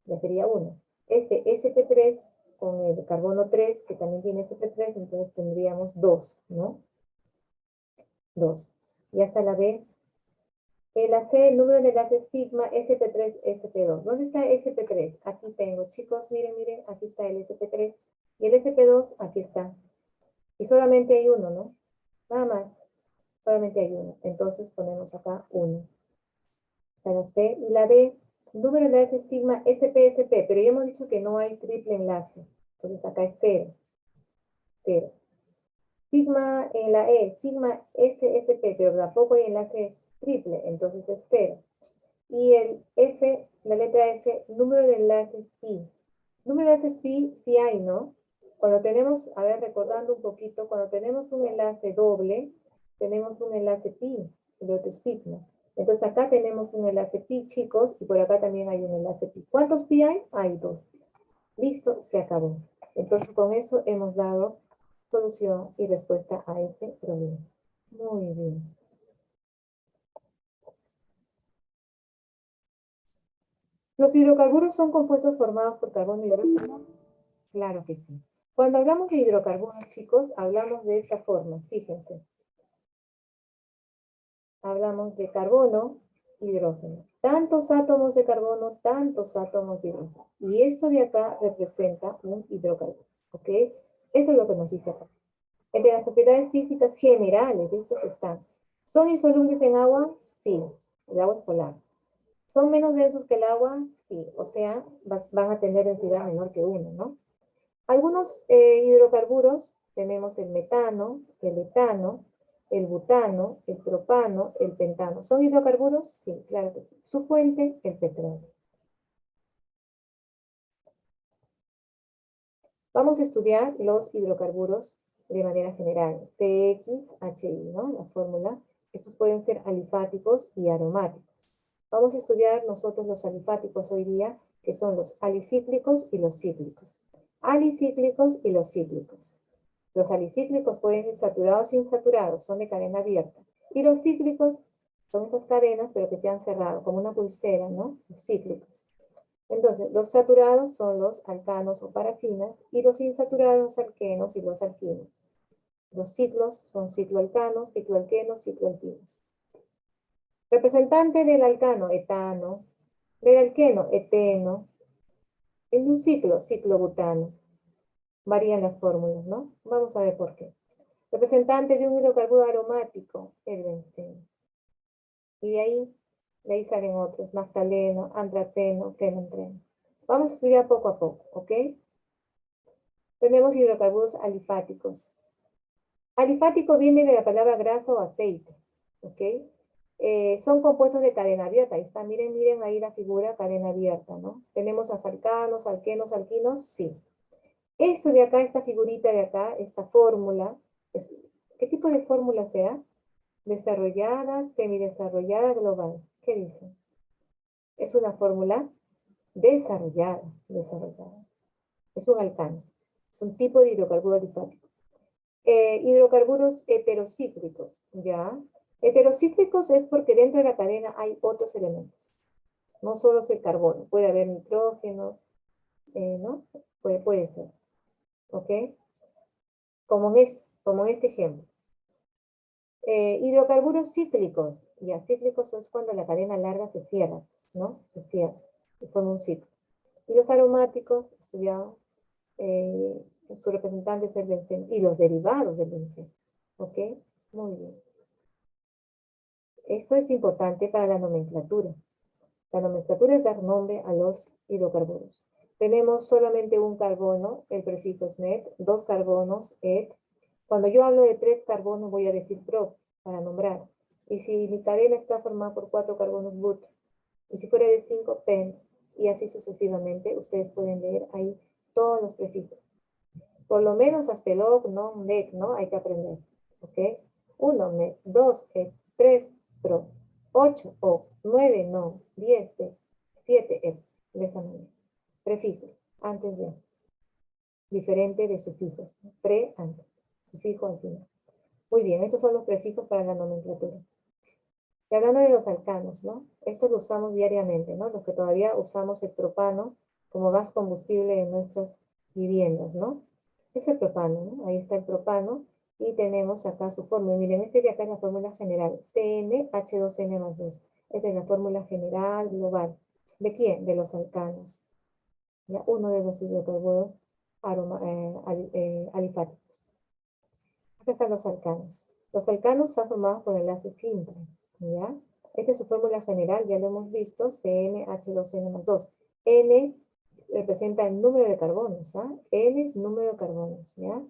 Ya sería 1. Este sp3 con el carbono 3, que también tiene sp3, entonces tendríamos 2, ¿no? 2. Y hasta la B. La C, el número de enlaces sigma, sp3, sp2. ¿Dónde está sp3? Aquí tengo. Chicos, miren, miren, aquí está el sp3. Y el sp2, aquí está. Y solamente hay uno, ¿no? Nada más. Solamente hay uno. Entonces ponemos acá 1. La C y la D, número de enlaces sigma, sp, sp. Pero ya hemos dicho que no hay triple enlace. Entonces acá es 0. 0. Sigma en la E, sigma SSP, pero tampoco hay enlace triple, entonces es 0. Y el F, la letra F, número de enlaces pi. Número de enlaces pi sí hay, ¿no? Cuando tenemos, a ver, recordando un poquito, cuando tenemos un enlace doble, tenemos un enlace pi, el otro es sigma. Entonces acá tenemos un enlace pi, chicos, y por acá también hay un enlace pi. ¿Cuántos pi hay? Hay 2. Listo, se acabó. Entonces con eso hemos dado solución y respuesta a este problema. Muy bien. ¿Los hidrocarburos son compuestos formados por carbono y hidrógeno? Claro que sí. Cuando hablamos de hidrocarburos, chicos, hablamos de esta forma. Fíjense. Hablamos de carbono, hidrógeno. Tantos átomos de carbono, tantos átomos de hidrógeno. Y esto de acá representa un hidrocarburo. ¿Ok? Eso es lo que nos dice acá. Entre las propiedades físicas generales, estos están. ¿Son insolubles en agua? Sí. El agua es polar. ¿Son menos densos que el agua? Sí. O sea, van a tener densidad menor que 1, ¿no? Algunos hidrocarburos, tenemos el metano, el etano, el butano, el propano, el pentano. ¿Son hidrocarburos? Sí, claro que sí. Su fuente, el petróleo. Vamos a estudiar los hidrocarburos de manera general. CXHI, ¿no? La fórmula. Estos pueden ser alifáticos y aromáticos. Vamos a estudiar nosotros los alifáticos hoy día, que son los alicíclicos y los cíclicos. Alicíclicos y los cíclicos. Los alicíclicos pueden ser saturados e insaturados, son de cadena abierta. Y los cíclicos son esas cadenas, pero que se han cerrado, como una pulsera, ¿no? Los cíclicos. Entonces, los saturados son los alcanos o parafinas, y los insaturados, alquenos y los alquinos. Los ciclos son cicloalcanos, cicloalquenos, cicloalquinos. Representante del alcano, etano. Del alqueno, eteno. En un ciclo, ciclobutano. Varían las fórmulas, ¿no? Vamos a ver por qué. Representante de un hidrocarburo aromático, el benceno. Y de ahí salen otros, naftaleno, antrateno, fenantreno. Vamos a estudiar poco a poco, ¿ok? Tenemos hidrocarburos alifáticos. Alifático viene de la palabra grasa o aceite, ¿ok? Son compuestos de cadena abierta. Ahí está, miren, miren ahí la figura, cadena abierta, ¿no? Tenemos alcanos, alquenos, alquinos, sí. Esto de acá, esta figurita de acá, esta fórmula, ¿qué tipo de fórmula sea? Desarrollada, semidesarrollada, global. ¿Qué dice? Es una fórmula desarrollada, desarrollada. Es un alcano. Es un tipo de hidrocarburo alifático. Hidrocarburos heterocíclicos, ¿ya? Heterocíclicos es porque dentro de la cadena hay otros elementos. No solo es el carbono, puede haber nitrógeno, ¿no? Puede ser, ¿ok? Como en este ejemplo. Hidrocarburos cíclicos, ya, cíclicos es cuando la cadena larga se cierra, ¿no? Se cierra y forma un ciclo. Y los aromáticos, estudiado, su representante es el benceno, y los derivados del benceno, ¿ok? Muy bien. Esto es importante para la nomenclatura. La nomenclatura es dar nombre a los hidrocarburos. Tenemos solamente un carbono, el prefijo es net, dos carbonos, et. Cuando yo hablo de 3 carbonos voy a decir prop para nombrar. Y si mi cadena está formada por 4 carbonos, but. Y si fuera de 5, pen. Y así sucesivamente, ustedes pueden leer ahí todos los prefijos. Por lo menos hasta el og, non, nec, ¿no? Hay que aprender. ¿Ok? 1, nec, 2, et, 3, pro. 8, o, 9, no, 10, et, 7, et. De esa manera. Prefijos, antes de. Diferente de sufijos. Pre, antes. Sufijo al final. Muy bien, estos son los prefijos para la nomenclatura. Y hablando de los alcanos, ¿no? Estos los usamos diariamente, ¿no? Los que todavía usamos el propano como gas combustible en nuestras viviendas, ¿no? Es el propano, ¿no? Ahí está el propano y tenemos acá su fórmula. Miren, este de acá es la fórmula general, CnH2n más 2. Esta es la fórmula general global. ¿De quién? De los alcanos. ¿Ya? Uno de los hidrocarburos alifáticos. Acá están los alcanos. Los alcanos están formados por enlace simple, ¿ya? Esta es su fórmula general, ya lo hemos visto, CnH2n más 2. N representa el número de carbonos, ¿ah? N es número de carbonos, ¿ya?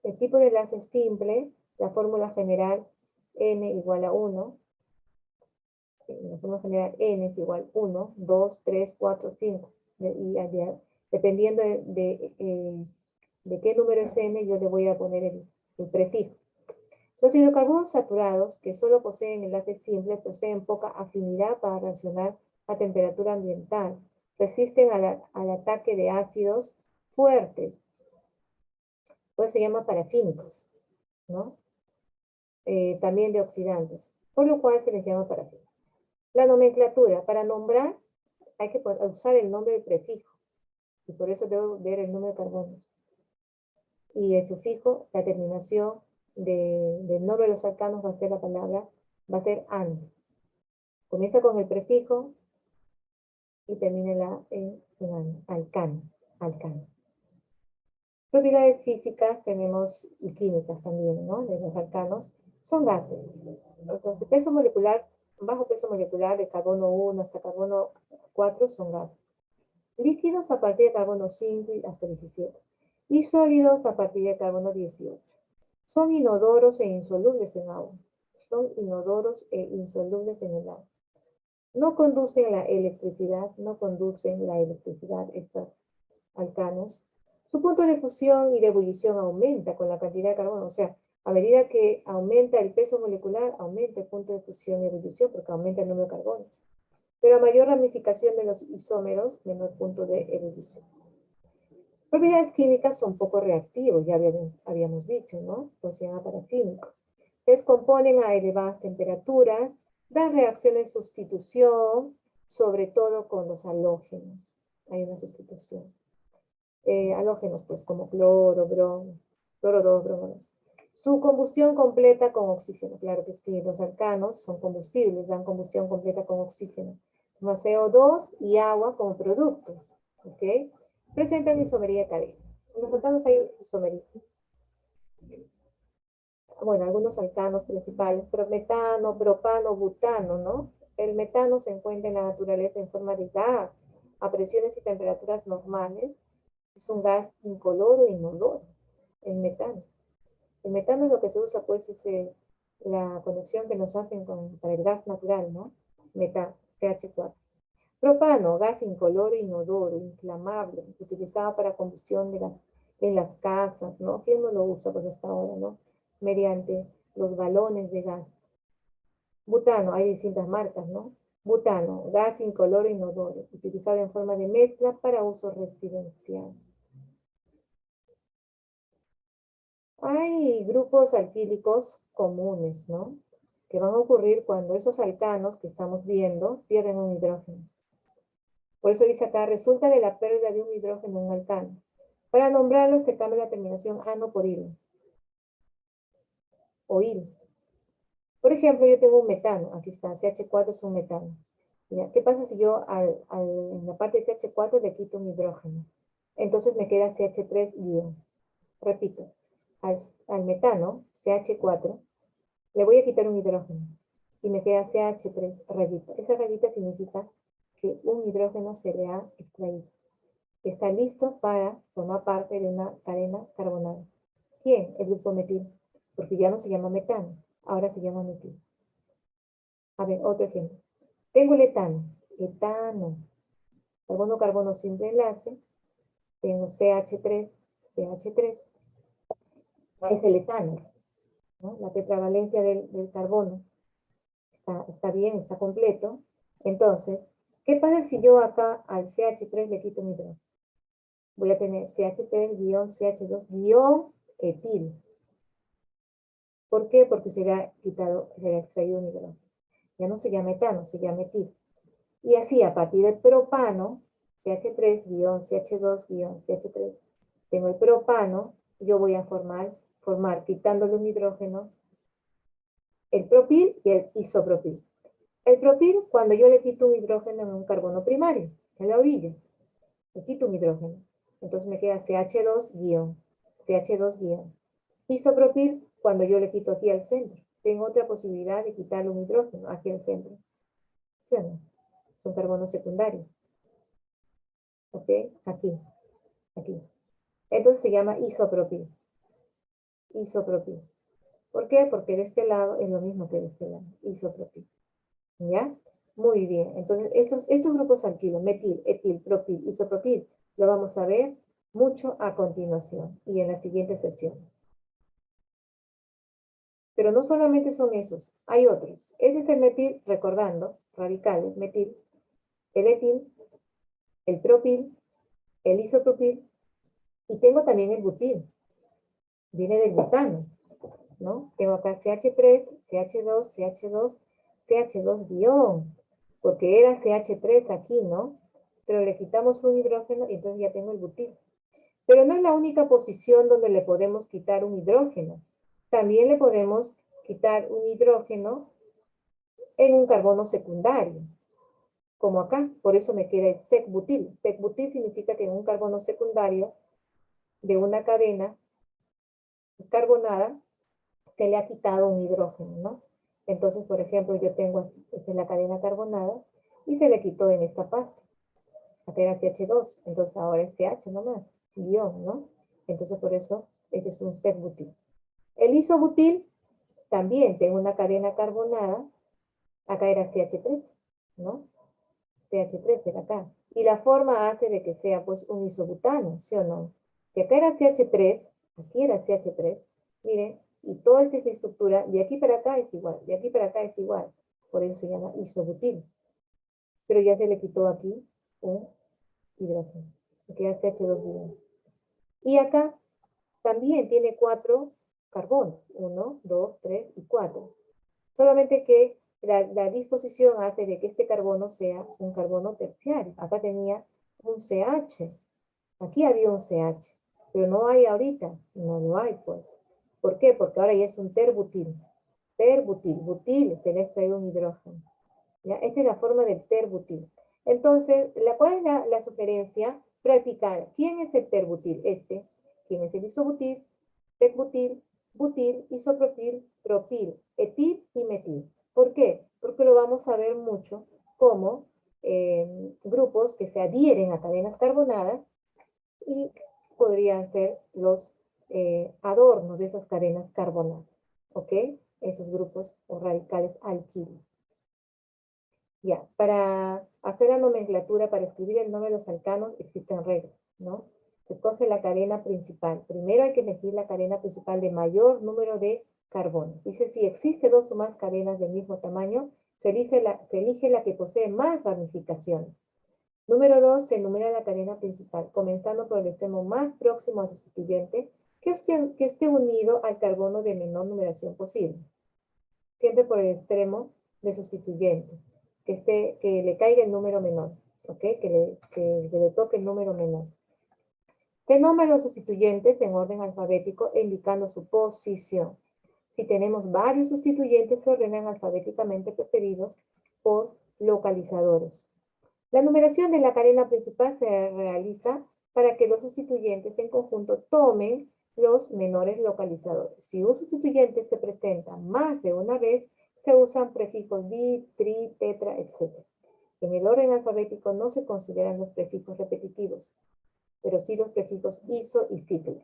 El tipo de enlace simple, la fórmula general N igual a 1. La fórmula general N es igual 1, 2, 3, 4, 5. Y dependiendo de qué número es N, yo le voy a poner el prefijo. Los hidrocarburos saturados, que solo poseen enlaces simples, poseen poca afinidad para reaccionar a temperatura ambiental. Resisten al ataque de ácidos fuertes. Por eso se llaman parafínicos, ¿no? También de oxidantes, por lo cual se les llama parafínicos. La nomenclatura, para nombrar, hay que usar el nombre del prefijo, y por eso debo ver el número de carbonos. Y el sufijo, la terminación del nombre de los alcanos va a ser la palabra, va a ser an. Comienza con el prefijo y termina en an, alcano, alcano. Propiedades físicas tenemos y químicas también, ¿no? De los alcanos. Son gases. Entonces, peso molecular, bajo peso molecular de carbono 1 hasta carbono 4 son gases. Líquidos a partir de carbono 5 hasta 17. Y sólidos a partir de carbono 18. Son inodoros e insolubles en agua. Son inodoros e insolubles en el agua. No conducen la electricidad estos alcanos. Su punto de fusión y de ebullición aumenta con la cantidad de carbono. O sea, a medida que aumenta el peso molecular, aumenta el punto de fusión y ebullición porque aumenta el número de carbono. Pero a mayor ramificación de los isómeros, menor punto de ebullición. Propiedades químicas son poco reactivos, ya habíamos dicho, ¿no? Pues se llama parafínicos. Se descomponen a elevadas temperaturas, dan reacciones de sustitución, sobre todo con los halógenos. Hay una sustitución. Halógenos, pues como cloro, bromo, cloro 2, bromo 2. Su combustión completa con oxígeno, claro que sí, los alcanos son combustibles, dan combustión completa con oxígeno, como CO2 y agua como productos, ¿ok? Presentan isomería de cadena. En los alcanos hay isomería. Bueno, algunos alcanos principales, metano, propano, butano, ¿no? El metano se encuentra en la naturaleza en forma de gas a presiones y temperaturas normales. Es un gas incoloro e inodoro, el metano. El metano es lo que se usa, pues, es la conexión que nos hacen para el gas natural, ¿no? Metano, CH4. Propano, gas incoloro e inodoro, inflamable, utilizado para combustión en las casas, ¿no? ¿Quién no lo usa pues hasta ahora, no? Mediante los balones de gas. Butano, hay distintas marcas, ¿no? Butano, gas incoloro e inodoro, utilizado en forma de mezcla para uso residencial. Hay grupos alquílicos comunes, ¿no? Que van a ocurrir cuando esos alcanos que estamos viendo pierden un hidrógeno. Por eso dice acá, resulta de la pérdida de un hidrógeno en un alcano. Para nombrarlos se cambia la terminación ano por il o il. Por ejemplo, yo tengo un metano, aquí está, CH4 es un metano. ¿Ya? ¿Qué pasa si yo en la parte de CH4 le quito un hidrógeno? Entonces me queda CH3 guión. Repito, al metano, CH4, le voy a quitar un hidrógeno y me queda CH3 rayita. Esa rayita significa que un hidrógeno se le ha extraído. Está listo para formar parte de una cadena carbonada. ¿Quién? El grupo metil, porque ya no se llama metano, ahora se llama metil. A ver, otro ejemplo. Tengo el etano, carbono-carbono simple enlace, tengo CH3, CH3, es el etano, ¿no? La tetravalencia del carbono está bien, está completo. Entonces, ¿qué pasa si yo acá al CH3 le quito un hidrógeno? Voy a tener CH3-CH2-etil. ¿Por qué? Porque se le ha extraído un hidrógeno. Ya no se llama etano, se llama etil. Y así, a partir del propano, CH3-CH2-CH3, tengo el propano, yo voy a formar quitándole un hidrógeno, el propil y el isopropil. El propil, cuando yo le quito un hidrógeno en un carbono primario, en la orilla, le quito un hidrógeno. Entonces me queda CH2-CH2-. Isopropil, cuando yo le quito aquí al centro. Tengo otra posibilidad de quitarle un hidrógeno aquí al centro. ¿Sí o no? Son carbonos secundarios. ¿Ok? Aquí. Entonces se llama isopropil. Isopropil. ¿Por qué? Porque de este lado es lo mismo que de este lado. Isopropil. ¿Ya? Muy bien. Entonces, estos grupos alquilos, metil, etil, propil, isopropil, lo vamos a ver mucho a continuación y en las siguientes secciones. Pero no solamente son esos, hay otros. Ese es el metil, recordando, radicales, metil, el etil, el propil, el isopropil, y tengo también el butil. Viene del butano, ¿no? Tengo acá CH3, CH2, CH2, CH2-, porque era CH3 aquí, ¿no? Pero le quitamos un hidrógeno y entonces ya tengo el butil. Pero no es la única posición donde le podemos quitar un hidrógeno. También le podemos quitar un hidrógeno en un carbono secundario, como acá. Por eso me queda el sec-butil. Sec-butil significa que en un carbono secundario de una cadena carbonada se le ha quitado un hidrógeno, ¿no? Entonces, por ejemplo, yo tengo esta es la cadena carbonada y se le quitó en esta parte. Acá era CH2, entonces ahora es CH nomás, guión, ¿no? Entonces, por eso, este es un sec-butil. El isobutil también tengo una cadena carbonada, acá era CH3, ¿no? CH3 era acá. Y la forma hace de que sea, pues, un isobutano, ¿sí o no? Si acá era CH3, aquí era CH3, miren, y toda esta estructura, de aquí para acá es igual, de aquí para acá es igual. Por eso se llama isobutil. Pero ya se le quitó aquí un hidrógeno. Aquí era CH2-. Y acá también tiene 4 carbonos. 1, 2, 3 y 4. Solamente que la disposición hace de que este carbono sea un carbono terciario. Acá tenía un CH. Aquí había un CH. Pero no hay ahorita. No lo hay, pues. ¿Por qué? Porque ahora ya es un terbutil. Terbutil. Butil se le ha extraído un hidrógeno. ¿Ya? Esta es la forma del terbutil. Entonces, ¿cuál es la sugerencia? Practicar. ¿Quién es el terbutil? Este. ¿Quién es el isobutil? Secbutil, butil, isopropil, propil, etil y metil. ¿Por qué? Porque lo vamos a ver mucho como grupos que se adhieren a cadenas carbonadas y podrían ser los adornos de esas cadenas carbonadas. ¿Ok? Esos grupos o radicales alquilos. Ya, para hacer la nomenclatura, para escribir el nombre de los alcanos, existen reglas, ¿no? Se escoge la cadena principal. Primero hay que elegir la cadena principal de mayor número de carbonos. Dice, si existe 2 o más cadenas del mismo tamaño, se elige la que posee más ramificaciones. Número 2, se enumera la cadena principal, comenzando por el extremo más próximo a su sustituyente, que esté unido al carbono de menor numeración posible. Siempre por el extremo de sustituyente. Que le caiga el número menor. ¿Ok? Que le toque el número menor. Se nombran los sustituyentes en orden alfabético indicando su posición. Si tenemos varios sustituyentes, se ordenan alfabéticamente precedidos por localizadores. La numeración de la cadena principal se realiza para que los sustituyentes en conjunto tomen los menores localizadores. Si un sustituyente se presenta más de una vez, se usan prefijos di, tri, tetra, etc. En el orden alfabético no se consideran los prefijos repetitivos, pero sí los prefijos iso y ciclo.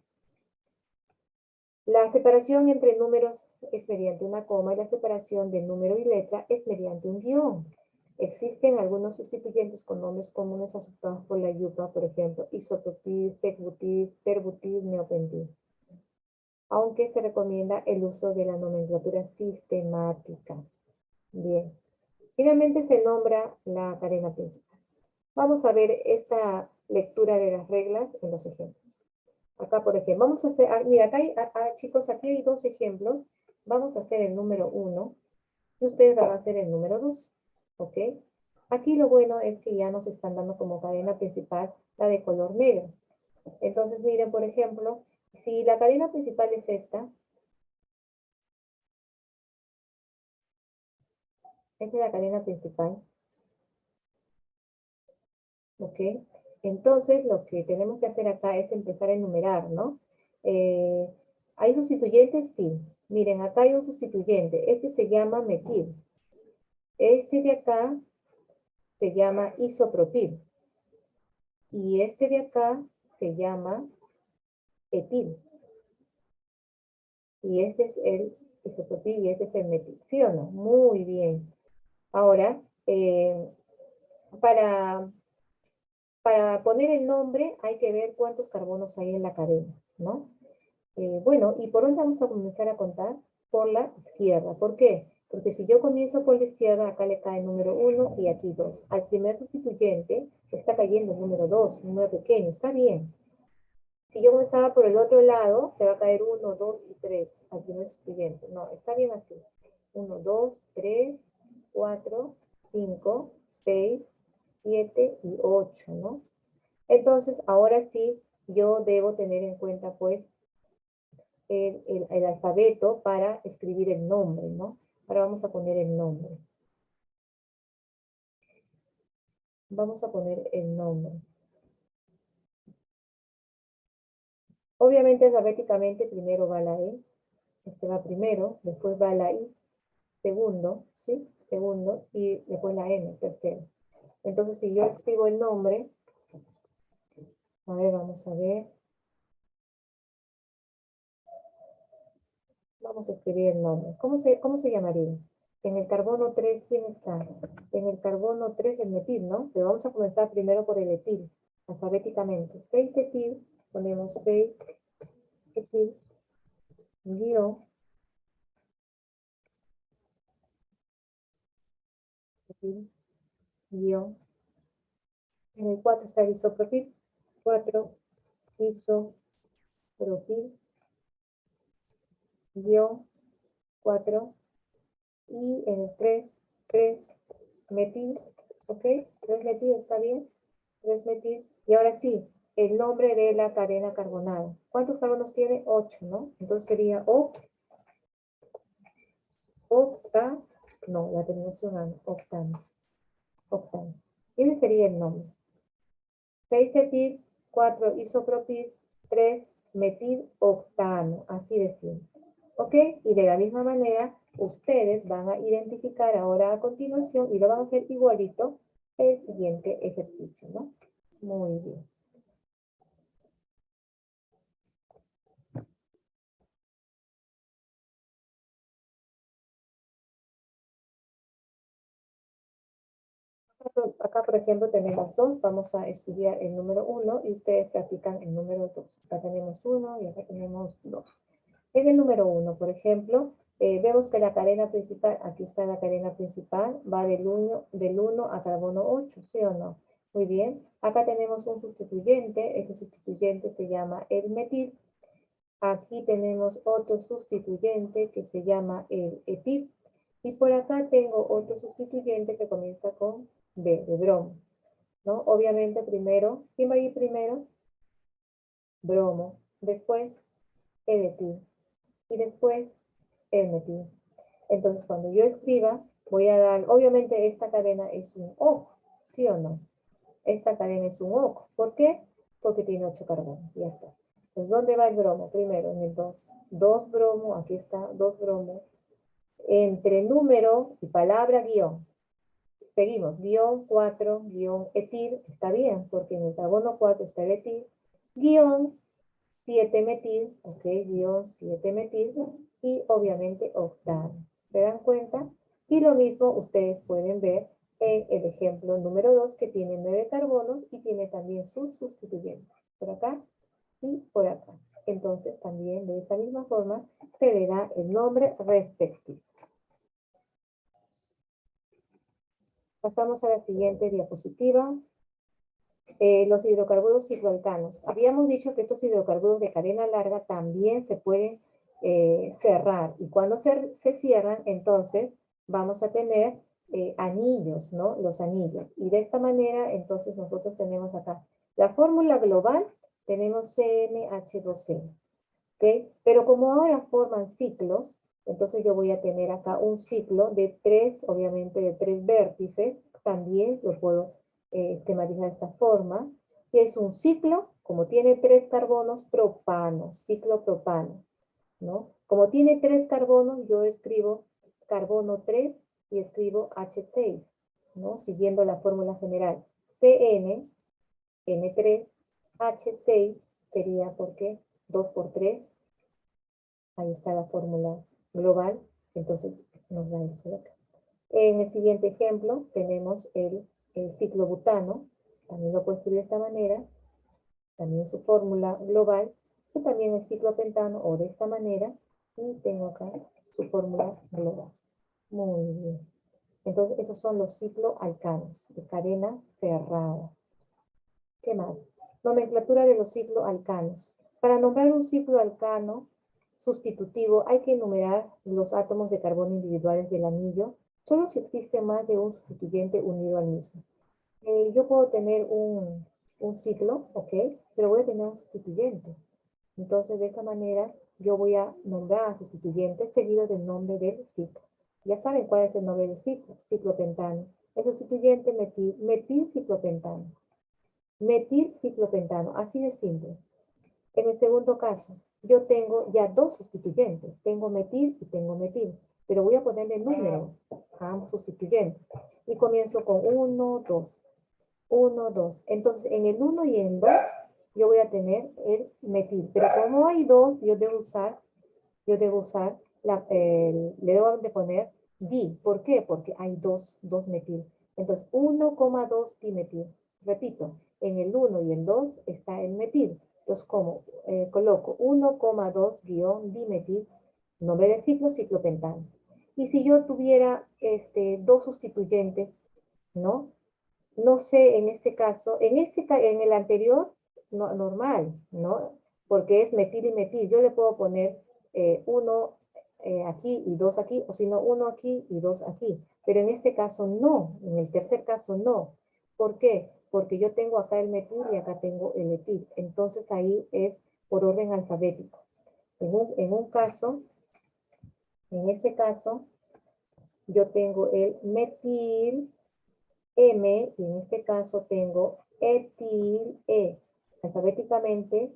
La separación entre números es mediante una coma y la separación de número y letra es mediante un guión. Existen algunos sustituyentes con nombres comunes aceptados por la IUPAC, por ejemplo, isoprotil, secbutil, terbutil, neopentil. Aunque se recomienda el uso de la nomenclatura sistemática. Bien. Finalmente se nombra la cadena principal. Vamos a ver esta lectura de las reglas en los ejemplos. Acá, por ejemplo, vamos a hacer, mira, acá hay, chicos, aquí hay dos ejemplos. Vamos a hacer el número 1 y ustedes van a hacer el número 2, ¿ok? Aquí lo bueno es que ya nos están dando como cadena principal la de color negro. Entonces, miren, por ejemplo, si la cadena principal es esta es la cadena principal, ¿ok? Entonces, lo que tenemos que hacer acá es empezar a enumerar, ¿no? ¿Hay sustituyentes? Sí. Miren, acá hay un sustituyente. Este se llama metil. Este de acá se llama isopropil. Y este de acá se llama etil. Y este es el isopropil y este es el metil. ¿Sí o no? Muy bien. Ahora, para poner el nombre hay que ver cuántos carbonos hay en la cadena, ¿no? Bueno, ¿y por dónde vamos a comenzar a contar? Por la izquierda. ¿Por qué? Porque si yo comienzo por la izquierda, acá le cae el número 1 y aquí 2. Al primer sustituyente está cayendo el número 2, un número pequeño, está bien. Si yo comenzaba por el otro lado, se va a caer 1, 2 y 3 al primer sustituyente. No, está bien así. 1, 2, 3, 4, 5, 6, 7 y 8, ¿no? Entonces, ahora sí, yo debo tener en cuenta, pues, el alfabeto para escribir el nombre, ¿no? Ahora vamos a poner el nombre. Vamos a poner el nombre. Obviamente, alfabéticamente, primero va la E. Este va primero, después va la I, segundo, ¿sí? Segundo, y después la N, tercero. Entonces, si yo escribo el nombre, a ver, vamos a ver. Vamos a escribir el nombre. ¿Cómo se llamaría? En el carbono 3, ¿quién está? En el carbono 3, el metil, ¿no? Pero vamos a comenzar primero por el etil, alfabéticamente. 6 etil, ponemos 6 etil, guión, etil, guión. En el 4 está el isopropil, 4 isopropil, guión, 4. Y en el 3 metil, ¿ok? 3 metil, ¿está bien? 3 metil. Y ahora sí, el nombre de la cadena carbonada. ¿Cuántos carbonos tiene? 8, ¿no? Entonces sería no, la terminación octano. Ese sería el nombre. 6 etil, 4 isopropil, 3 metil octano, así de simple. ¿Ok? Y de la misma manera, ustedes van a identificar ahora a continuación y lo van a hacer igualito el siguiente ejercicio, ¿no? Muy bien. Acá, por ejemplo, tenemos 2. Vamos a estudiar el número 1 y ustedes practican el número 2. Acá tenemos 1 y acá tenemos 2. En el número 1, por ejemplo, vemos que la cadena principal, aquí está la cadena principal, va del 1 a carbono 8, ¿sí o no? Muy bien. Acá tenemos un sustituyente. Este sustituyente se llama el metil. Aquí tenemos otro sustituyente que se llama el etil. Y por acá tengo otro sustituyente que comienza con B, de bromo, ¿no? Obviamente primero, ¿quién va a ir primero? Bromo. Después, el etil. Y después, el metil. Entonces, cuando yo escriba, voy a dar, obviamente esta cadena es un OC, ¿sí o no? Esta cadena es un OC. ¿Por qué? Porque tiene 8 carbonos, ya está. Entonces, ¿dónde va el bromo? Primero, en el 2. 2 bromo, aquí está, 2 bromo. Entre número y palabra guión. Seguimos, guión 4, guión etil, está bien, porque en el carbono 4 está el etil. Guión 7 metil, ok, guión 7 metil, y obviamente octano. ¿Se dan cuenta? Y lo mismo ustedes pueden ver en el ejemplo número 2, que tiene 9 carbonos y tiene también sus sustituyentes. Por acá y por acá. Entonces también de esta misma forma se le da el nombre respectivo. Pasamos a la siguiente diapositiva. Los hidrocarburos cicloalcanos. Habíamos dicho que estos hidrocarburos de cadena larga también se pueden cerrar. Y cuando se cierran, entonces vamos a tener anillos, ¿no? Los anillos. Y de esta manera, entonces nosotros tenemos acá la fórmula global, tenemos CmH2c. ¿Ok? Pero como ahora forman ciclos, entonces yo voy a tener acá un ciclo de 3, obviamente de 3 vértices, también lo puedo esquematizar de esta forma, que es un ciclo, como tiene 3 carbonos, propano, ciclo propano, ¿no? Como tiene 3 carbonos, yo escribo carbono 3 y escribo H6, ¿no? Siguiendo la fórmula general. CN, N3, H6 sería, ¿por qué? 2 por 3, ahí está la fórmula global, entonces nos da esto de acá. En el siguiente ejemplo tenemos el ciclobutano, también lo puedo escribir de esta manera, también su fórmula global, y también el ciclopentano, o de esta manera, y tengo acá su fórmula global. Muy bien. Entonces, esos son los cicloalcanos, de cadena cerrada. ¿Qué más? Nomenclatura de los cicloalcanos. Para nombrar un cicloalcano sustitutivo hay que enumerar los átomos de carbono individuales del anillo, solo si existe más de un sustituyente unido al mismo. Yo puedo tener un ciclo, ¿ok? Pero voy a tener un sustituyente. Entonces, de esta manera, yo voy a nombrar a sustituyentes seguido del nombre del ciclo. Ya saben cuál es el nombre del ciclo, ciclopentano. El sustituyente metilciclopentano. Metilciclopentano, así de simple. En el segundo caso, yo tengo ya dos sustituyentes. Tengo metil y tengo metil. Pero voy a ponerle número a ambos sustituyentes. Y comienzo con 1, 2. 1, 2. Entonces, en el 1 y en el 2, yo voy a tener el metil. Pero como hay dos, yo debo usar, le debo de poner di. ¿Por qué? Porque hay dos metil. Entonces, 1,2 dimetil. Repito, en el 1 y el 2 está el metil. Entonces, como coloco 1,2-dimetil, nombre del ciclo, ciclopentano. Y si yo tuviera dos sustituyentes, ¿no? No sé, en este caso, en el anterior, no, normal, ¿no? Porque es metil y metil. Yo le puedo poner uno aquí y dos aquí, o si no, uno aquí y dos aquí. Pero en este caso no, en el tercer caso no. ¿Por qué? Porque yo tengo acá el metil y acá tengo el etil. Entonces ahí es por orden alfabético. En este caso, yo tengo el metil M, y en este caso tengo etil E. Alfabéticamente,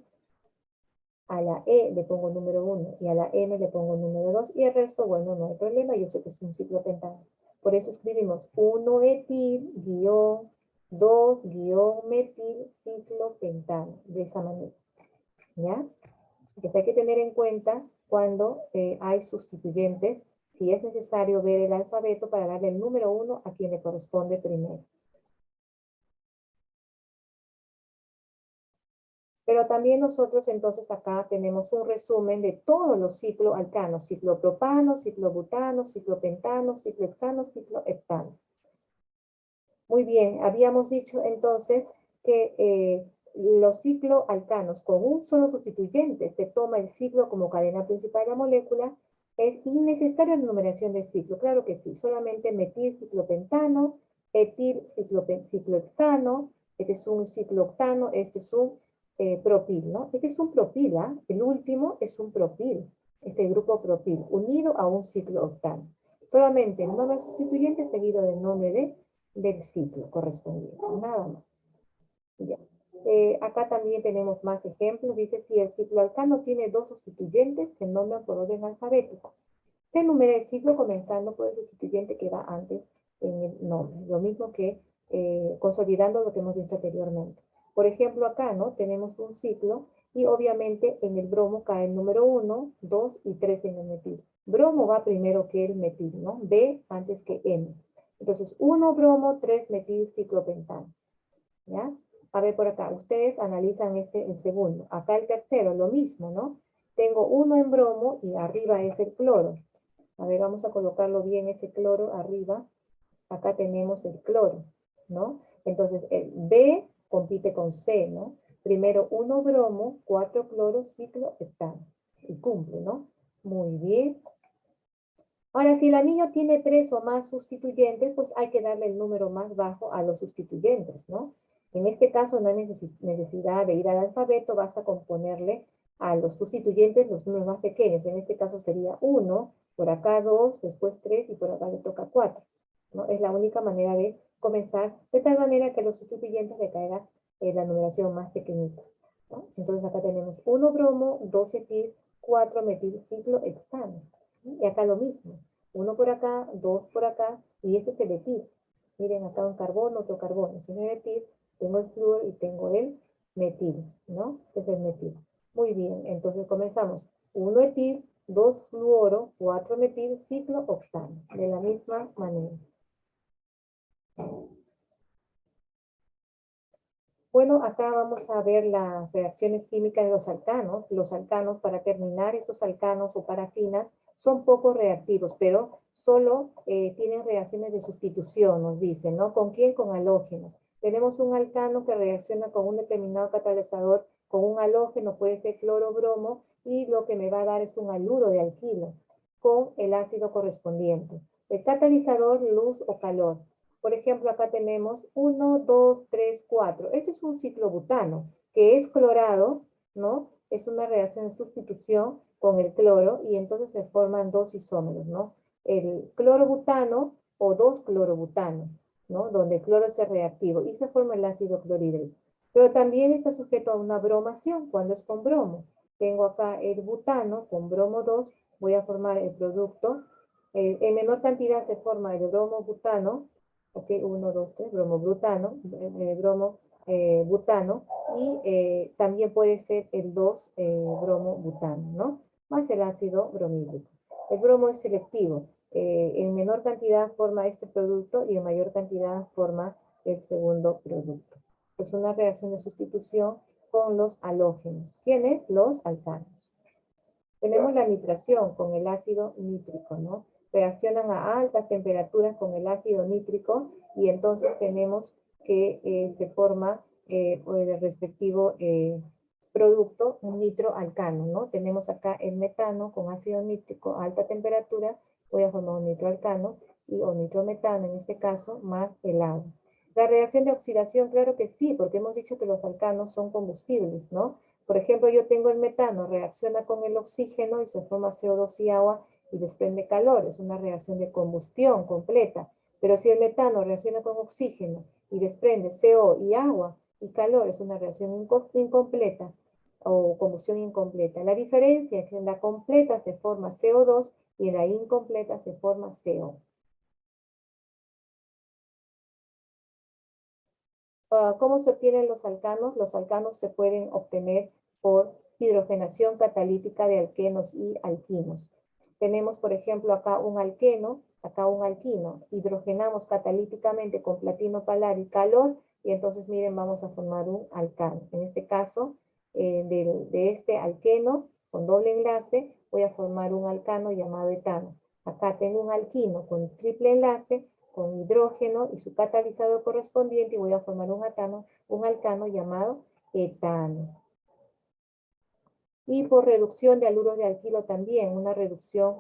a la E le pongo número 1 y a la M le pongo número 2 y el resto, bueno, no hay problema, yo sé que es un ciclopentano. Por eso escribimos 1 etil, guión, 2, guión, metil, ciclopentano, de esa manera. ¿Ya? Entonces hay que tener en cuenta cuando hay sustituyentes, si es necesario ver el alfabeto para darle el número 1 a quien le corresponde primero. Pero también nosotros entonces acá tenemos un resumen de todos los cicloalcanos, ciclopropano, ciclobutano, ciclopentano, ciclohexano, cicloheptano. Muy bien, habíamos dicho entonces que los cicloalcanos con un solo sustituyente se toma el ciclo como cadena principal de la molécula, es innecesaria la numeración de ciclo. Claro que sí, solamente metilciclopentano, etilciclohexano, este es un ciclooctano, este es un propil, ¿no? Este es un propil, ¿ah? El último es un propil, este grupo propil, unido a un ciclooctano. Solamente el nombre sustituyente seguido del nombre del ciclo correspondiente, nada más. Ya. Acá también tenemos más ejemplos. Dice, si el cicloalcano tiene dos sustituyentes, se nombran por orden alfabético. Se enumera el ciclo comenzando por el sustituyente que va antes en el nombre. Lo mismo que consolidando lo que hemos visto anteriormente. Por ejemplo, acá, ¿no? Tenemos un ciclo y obviamente en el bromo cae el número 1, 2 y 3 en el metil. Bromo va primero que el metil, ¿no? B antes que M. Entonces, 1 bromo, 3 metil ciclopentano. ¿Ya? A ver por acá, ustedes analizan el segundo. Acá el tercero, lo mismo, ¿no? Tengo uno en bromo y arriba es el cloro. A ver, vamos a colocarlo bien ese cloro arriba. Acá tenemos el cloro, ¿no? Entonces, el B compite con C, ¿no? Primero 1 bromo, 4 cloro, ciclo, hexano. Y cumple, ¿no? Muy bien. Ahora, si el anillo tiene 3 o más sustituyentes, pues hay que darle el número más bajo a los sustituyentes, ¿no? En este caso no hay necesidad de ir al alfabeto, basta con ponerle a los sustituyentes los números más pequeños. En este caso sería 1, por acá 2, después 3 y por acá le toca 4, ¿no? Es la única manera de comenzar, de tal manera que a los sustituyentes le caiga la numeración más pequeñita, ¿no? Entonces acá tenemos 1 bromo, 2 etil, 4 metil, ciclo, hexano. Y acá lo mismo. Uno por acá, dos por acá, y este es el etil. Miren, acá un carbono, otro carbono. Si no es etil, tengo el flúor y tengo el metil, ¿no? Este es el metil. Muy bien, entonces comenzamos. 1 etil, 2 fluoro, 4 metil, ciclo, octano. De la misma manera. Bueno, acá vamos a ver las reacciones químicas de los alcanos. Los alcanos, para terminar, estos alcanos o parafinas son poco reactivos, pero solo tienen reacciones de sustitución, nos dicen, ¿no? ¿Con quién? Con halógenos. Tenemos un alcano que reacciona con un determinado catalizador, con un halógeno, puede ser cloro, bromo, y lo que me va a dar es un haluro de alquilo con el ácido correspondiente. El catalizador, luz o calor. Por ejemplo, acá tenemos 1, 2, 3, 4. Este es un ciclobutano, que es clorado, ¿no? Es una reacción de sustitución con el cloro y entonces se forman dos isómeros, ¿no? El clorobutano o 2-clorobutano, ¿no? Donde el cloro es reactivo y se forma el ácido clorhídrico. Pero también está sujeto a una bromación cuando es con bromo. Tengo acá el butano con bromo 2, voy a formar el producto. En menor cantidad se forma el bromo butano, ok, 1, 2, 3, bromo butano, bromo butano, y también puede ser el 2 bromo butano, ¿no? Más el ácido bromídrico. El bromo es selectivo. En menor cantidad forma este producto y en mayor cantidad forma el segundo producto. Es una reacción de sustitución con los halógenos. ¿Quiénes? Los alcanos. Tenemos la nitración con el ácido nítrico, ¿no? Reaccionan a altas temperaturas con el ácido nítrico y entonces tenemos que se forma el respectivo producto, un nitroalcano, ¿no? Tenemos acá el metano con ácido nítrico a alta temperatura, voy a formar un nitroalcano o nitrometano en este caso, más el agua. La reacción de oxidación, claro que sí, porque hemos dicho que los alcanos son combustibles, ¿no? Por ejemplo, yo tengo el metano, reacciona con el oxígeno y se forma CO2 y agua y desprende calor. Es una reacción de combustión completa. Pero si el metano reacciona con oxígeno y desprende CO y agua y calor, es una reacción incompleta o combustión incompleta. La diferencia es que en la completa se forma CO2 y en la incompleta se forma CO. ¿Cómo se obtienen los alcanos? Los alcanos se pueden obtener por hidrogenación catalítica de alquenos y alquinos. Tenemos, por ejemplo, acá un alqueno, acá un alquino. Hidrogenamos catalíticamente con platino, palar y calor, y entonces, miren, vamos a formar un alcano. En este caso, de este alqueno con doble enlace, voy a formar un alcano llamado etano. Acá tengo un alquino con triple enlace, con hidrógeno y su catalizador correspondiente, y voy a formar un alcano llamado etano. Y por reducción de haluro de alquilo también, una reducción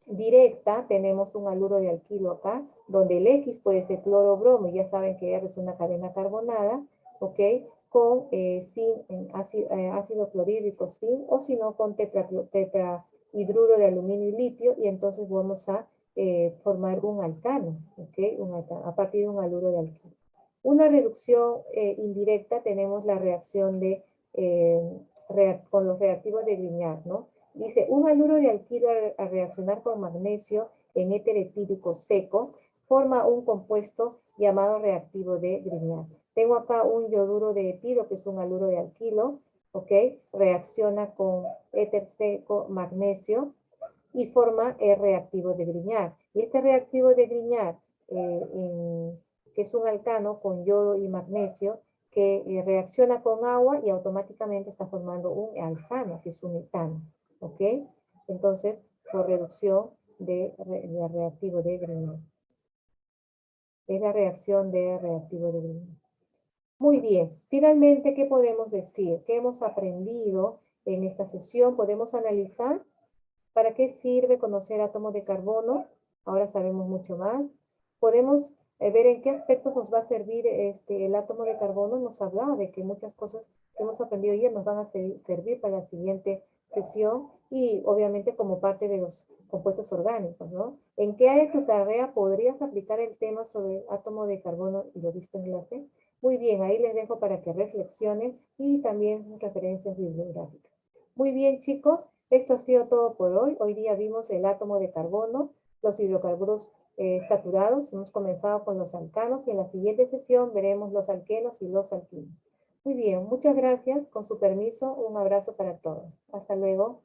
directa, tenemos un haluro de alquilo acá, donde el X puede ser cloro bromo, y ya saben que R es una cadena carbonada, ¿ok? Con ácido clorhídrico sin, o si no con tetrahidruro de aluminio y litio, y entonces vamos a formar un alcano, ¿ok? Un alcano, a partir de un haluro de alquilo. Una reducción indirecta tenemos la reacción de con los reactivos de Grignard, ¿no? Dice, un haluro de alquilo al reaccionar con magnesio en éter etílico seco forma un compuesto llamado reactivo de Grignard. Tengo acá un yoduro de etilo, que es un haluro de alquilo, ¿ok? Reacciona con éter seco magnesio y forma el reactivo de Grignard. Y este reactivo de Grignard, que es un alcano con yodo y magnesio, que reacciona con agua y automáticamente está formando un alcano, que es un etano, ¿ok? Entonces, por reducción de reactivo de Grignard. Es la reacción de reactivo de Grignard. Muy bien, finalmente, ¿qué podemos decir? ¿Qué hemos aprendido en esta sesión? Podemos analizar para qué sirve conocer átomos de carbono. Ahora sabemos mucho más. Podemos ver en qué aspectos nos va a servir el átomo de carbono. Nos hablaba de que muchas cosas que hemos aprendido ayer nos van a servir para la siguiente sesión y obviamente como parte de los compuestos orgánicos, ¿no? ¿En qué área de tu carrera podrías aplicar el tema sobre átomo de carbono y lo visto en clase? Muy bien, ahí les dejo para que reflexionen y también sus referencias bibliográficas. Muy bien, chicos, esto ha sido todo por hoy. Hoy día vimos el átomo de carbono, los hidrocarburos saturados. Hemos comenzado con los alcanos y en la siguiente sesión veremos los alquenos y los alquinos. Muy bien, muchas gracias. Con su permiso, un abrazo para todos. Hasta luego.